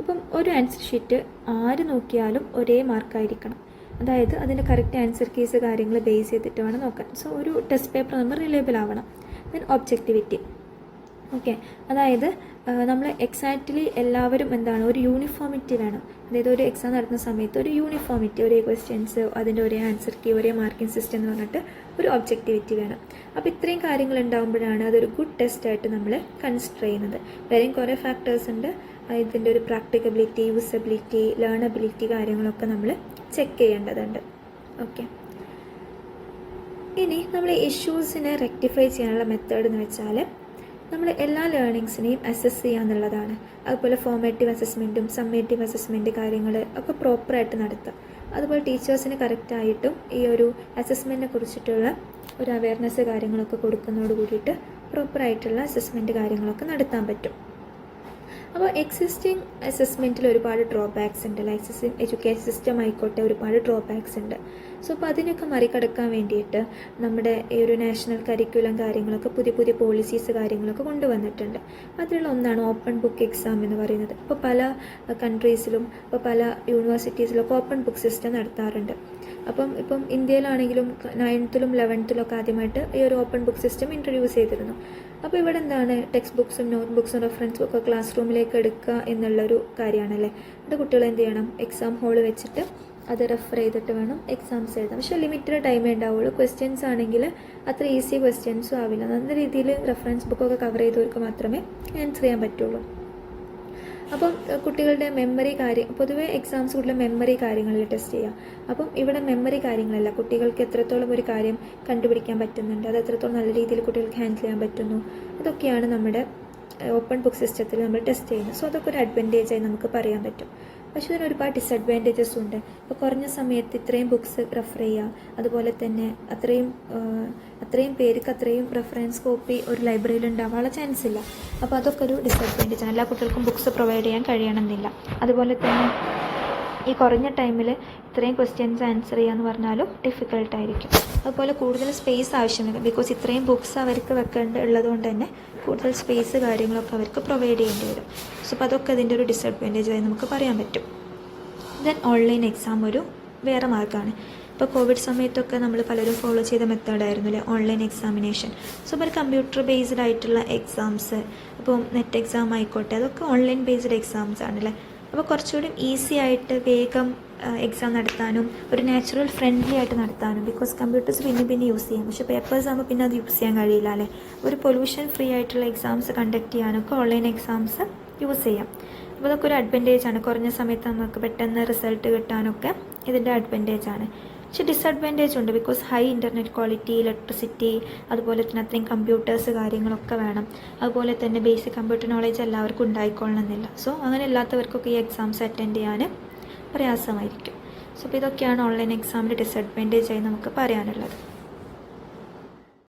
ഇപ്പം ഒരു ആൻസർ ഷീറ്റ് ആര് നോക്കിയാലും ഒരേ മാർക്കായിരിക്കണം. അതായത് അതിൻ്റെ കറക്റ്റ് ആൻസർ കീസ് കാര്യങ്ങൾ ബേസ് ചെയ്തിട്ട് വേണം നോക്കാൻ. സോ ഒരു ടെസ്റ്റ് പേപ്പർ നമ്മൾ റിലയബിൾ ആവണം. Then objectivity. ഓക്കെ, അതായത് നമ്മൾ എക്സാക്റ്റ്ലി എല്ലാവരും എന്താണ്, ഒരു യൂണിഫോമിറ്റി വേണം. അതായത് ഒരു എക്സാം നടത്തുന്ന സമയത്ത് ഒരു യൂണിഫോമിറ്റി, ഒരേ ക്വസ്റ്റ്യൻസ്, അതിൻ്റെ ഒരേ ആൻസർ കീ, ഒരേ മാർക്കിംഗ് സിസ്റ്റം എന്ന് പറഞ്ഞിട്ട് ഒരു ഒബ്ജക്റ്റിവിറ്റി വേണം. അപ്പോൾ ഇത്രയും കാര്യങ്ങൾ ഉണ്ടാകുമ്പോഴാണ് അതൊരു ഗുഡ് ടെസ്റ്റായിട്ട് നമ്മൾ കൺസിഡർ ചെയ്യുന്നത്. വേറെയും കുറേ ഫാക്ടേഴ്സ് ഉണ്ട്. ഇതിൻ്റെ ഒരു പ്രാക്ടിക്കബിലിറ്റി, യൂസബിലിറ്റി, ലേണബിലിറ്റി കാര്യങ്ങളൊക്കെ നമ്മൾ ചെക്ക് ചെയ്യേണ്ടതുണ്ട്. ഓക്കെ, ഇനി നമ്മൾ ഇഷ്യൂസിനെ റെക്ടിഫൈ ചെയ്യാനുള്ള മെത്തേഡ് എന്ന് വെച്ചാൽ നമ്മൾ എല്ലാ ലേണിങ്സിനെയും അസസ് ചെയ്യുക എന്നുള്ളതാണ്. അതുപോലെ ഫോർമേറ്റീവ് അസസ്മെൻറ്റും സമ്മേറ്റീവ് അസസ്മെൻറ്റ് കാര്യങ്ങൾ ഒക്കെ പ്രോപ്പറായിട്ട് നടത്തുക. അതുപോലെ ടീച്ചേഴ്സിന് കറക്റ്റായിട്ടും ഈ ഒരു അസസ്മെൻറ്റിനെ കുറിച്ചിട്ടുള്ള ഒരു അവയർനെസ് കാര്യങ്ങളൊക്കെ കൊടുക്കുന്നതോട് കൂടിയിട്ട് പ്രോപ്പറായിട്ടുള്ള അസസ്മെൻറ്റ് കാര്യങ്ങളൊക്കെ നടത്താൻ പറ്റും. അപ്പോൾ എക്സിസ്റ്റിംഗ് അസസ്മെൻറ്റിൽ ഒരുപാട് ഡ്രോബാക്സ് ഉണ്ട്. എക്സിസ്റ്റിംഗ് എഡ്യൂക്കേഷൻ സിസ്റ്റം ആയിക്കോട്ടെ ഒരുപാട് ഡ്രോബാക്സ് ഉണ്ട്. സോ അപ്പോൾ അതിനൊക്കെ മറികടക്കാൻ വേണ്ടിയിട്ട് നമ്മുടെ ഈ ഒരു നാഷണൽ കരിക്കുലം കാര്യങ്ങളൊക്കെ പുതിയ പോളിസീസ് കാര്യങ്ങളൊക്കെ കൊണ്ടുവന്നിട്ടുണ്ട്. അതിലുള്ള ഒന്നാണ് ഓപ്പൺ ബുക്ക് എക്സാം എന്ന് പറയുന്നത്. ഇപ്പോൾ പല കൺട്രീസിലും ഇപ്പോൾ പല യൂണിവേഴ്സിറ്റീസിലൊക്കെ ഓപ്പൺ ബുക്ക് സിസ്റ്റം നടത്താറുണ്ട്. ഇപ്പം ഇന്ത്യയിലാണെങ്കിലും 9th 11th ആദ്യമായിട്ട് ഈ ഒരു ഓപ്പൺ ബുക്ക് സിസ്റ്റം ഇൻട്രൊഡ്യൂസ് ചെയ്തിരുന്നു. അപ്പോൾ ഇവിടെ എന്താണ്, ടെക്സ്റ്റ് ബുക്സും നോട്ട് ബുക്സും റെഫറൻസ് ബുക്കും ക്ലാസ് റൂമിലേക്ക് എടുക്കുക എന്നുള്ളൊരു കാര്യമാണല്ലേ. അത് കുട്ടികൾ എന്ത് ചെയ്യണം, എക്സാം ഹോൾ വെച്ചിട്ട് അത് റെഫർ ചെയ്തിട്ട് വേണം എക്സാംസ് എഴുതാം. പക്ഷേ ലിമിറ്റഡ് ടൈമേ ഉണ്ടാവുള്ളൂ. ക്വസ്റ്റ്യൻസ് ആണെങ്കിൽ അത്ര ഈസി ക്വസ്റ്റ്യൻസും ആവില്ല. നല്ല രീതിയിൽ റെഫറൻസ് ബുക്കൊക്കെ കവർ ചെയ്തവർക്ക് മാത്രമേ ആൻസർ ചെയ്യാൻ പറ്റുള്ളൂ. അപ്പം കുട്ടികളുടെ മെമ്മറി പൊതുവേ എക്സാംസ് കൂടുതൽ മെമ്മറി കാര്യങ്ങളിൽ ടെസ്റ്റ് ചെയ്യാം. അപ്പം ഇവിടെ മെമ്മറി കാര്യങ്ങളല്ല, കുട്ടികൾക്ക് എത്രത്തോളം ഒരു കാര്യം കണ്ടുപിടിക്കാൻ പറ്റുന്നുണ്ട്, അത് എത്രത്തോളം നല്ല രീതിയിൽ കുട്ടികൾക്ക് ഹാൻഡിൽ ചെയ്യാൻ പറ്റുന്നു, അതൊക്കെയാണ് നമ്മുടെ ഓപ്പൺ ബുക്ക് സിസ്റ്റത്തിൽ നമ്മൾ ടെസ്റ്റ് ചെയ്യുന്നത്. സോ അതൊക്കെ ഒരു അഡ്വാൻറ്റേജായി നമുക്ക് പറയാൻ പറ്റും. പക്ഷേ ഇതിന് ഒരുപാട് ഡിസഡ്വാൻറ്റേജസ് ഉണ്ട്. ഇപ്പോൾ കുറഞ്ഞ സമയത്ത് ഇത്രയും ബുക്സ് റെഫർ ചെയ്യുക, അതുപോലെ തന്നെ അത്രയും പേർക്ക് അത്രയും റെഫറൻസ് കോപ്പി ഒരു ലൈബ്രറിയിൽ ഉണ്ടാവാനുള്ള ചാൻസ് ഇല്ല. അപ്പോൾ അതൊക്കെ ഒരു ഡിസഡ്വാൻറ്റേജാണ്. എല്ലാ കുട്ടികൾക്കും ബുക്സ് പ്രൊവൈഡ് ചെയ്യാൻ കഴിയണമെന്നില്ല. അതുപോലെ തന്നെ ഈ കുറഞ്ഞ ടൈമിൽ ഇത്രയും ക്വസ്റ്റ്യൻസ് ആൻസർ ചെയ്യാന്ന് പറഞ്ഞാലും ഡിഫിക്കൽട്ടായിരിക്കും. അതുപോലെ കൂടുതൽ സ്പേസ് ആവശ്യമില്ല. ബിക്കോസ് ഇത്രയും ബുക്സ് അവർക്ക് ഉള്ളതുകൊണ്ട് തന്നെ കൂടുതൽ സ്പേസ് കാര്യങ്ങളൊക്കെ അവർക്ക് പ്രൊവൈഡ് ചെയ്യേണ്ടി വരും. സോ അപ്പോൾ അതൊക്കെ അതിൻ്റെ ഒരു ഡിസഡ്വാൻറ്റേജായി നമുക്ക് പറയാൻ പറ്റും. ദെൻ ഓൺലൈൻ എക്സാം ഒരു വേറെ മാർഗ്ഗമാണ്. ഇപ്പോൾ കോവിഡ് സമയത്തൊക്കെ നമ്മൾ പലരും ഫോളോ ചെയ്ത മെത്തേഡായിരുന്നു അല്ലേ ഓൺലൈൻ എക്സാമിനേഷൻ. സോ അപ്പോൾ കമ്പ്യൂട്ടർ ബേസ്ഡ് ആയിട്ടുള്ള എക്സാംസ്, ഇപ്പോൾ നെറ്റ് എക്സാം ആയിക്കോട്ടെ, അതൊക്കെ ഓൺലൈൻ ബേസ്ഡ് എക്സാംസ് ആണല്ലേ. അപ്പോൾ കുറച്ചുകൂടി ഈസി ആയിട്ട് വേഗം എക്സാം നടത്താനും ഒരു നാച്ചുറൽ ഫ്രണ്ട്ലി ആയിട്ട് നടത്താനും, ബിക്കോസ് കമ്പ്യൂട്ടേഴ്സ് പിന്നെ യൂസ് ചെയ്യാം. പക്ഷേ പേപ്പേഴ്സ് ആകുമ്പോൾ പിന്നെ അത് യൂസ് ചെയ്യാൻ കഴിയില്ല അല്ലേ. ഒരു പൊല്യൂഷൻ ഫ്രീ ആയിട്ടുള്ള എക്സാംസ് കണ്ടക്ട് ചെയ്യാനൊക്കെ ഓൺലൈൻ എക്സാംസ് യൂസ് ചെയ്യാം. അപ്പോൾ അതൊക്കെ ഒരു അഡ്വാൻറ്റേജാണ്. കുറഞ്ഞ സമയത്ത് നമുക്ക് പെട്ടെന്ന് റിസൾട്ട് കിട്ടാനൊക്കെ ഇതിൻ്റെ അഡ്വാൻറ്റേജാണ്. പക്ഷേ ഡിസഡ്വാൻറ്റേജ് ഉണ്ട്. Because high internet quality, electricity, അതുപോലെ തന്നെ അത്രയും കമ്പ്യൂട്ടേഴ്സ് കാര്യങ്ങളൊക്കെ വേണം. അതുപോലെ തന്നെ ബേസിക് കമ്പ്യൂട്ടർ നോളേജ് എല്ലാവർക്കും ഉണ്ടായിക്കൊള്ളണമെന്നില്ല. സോ അങ്ങനെ ഇല്ലാത്തവർക്കൊക്കെ ഈ എക്സാംസ് അറ്റൻഡ് ചെയ്യാൻ പ്രയാസമായിരിക്കും. സോ അപ്പോൾ ഇതൊക്കെയാണ് ഓൺലൈൻ എക്സാമിൻ്റെ ഡിസഡ്വാൻറ്റേജായി നമുക്ക് പറയാനുള്ളത്.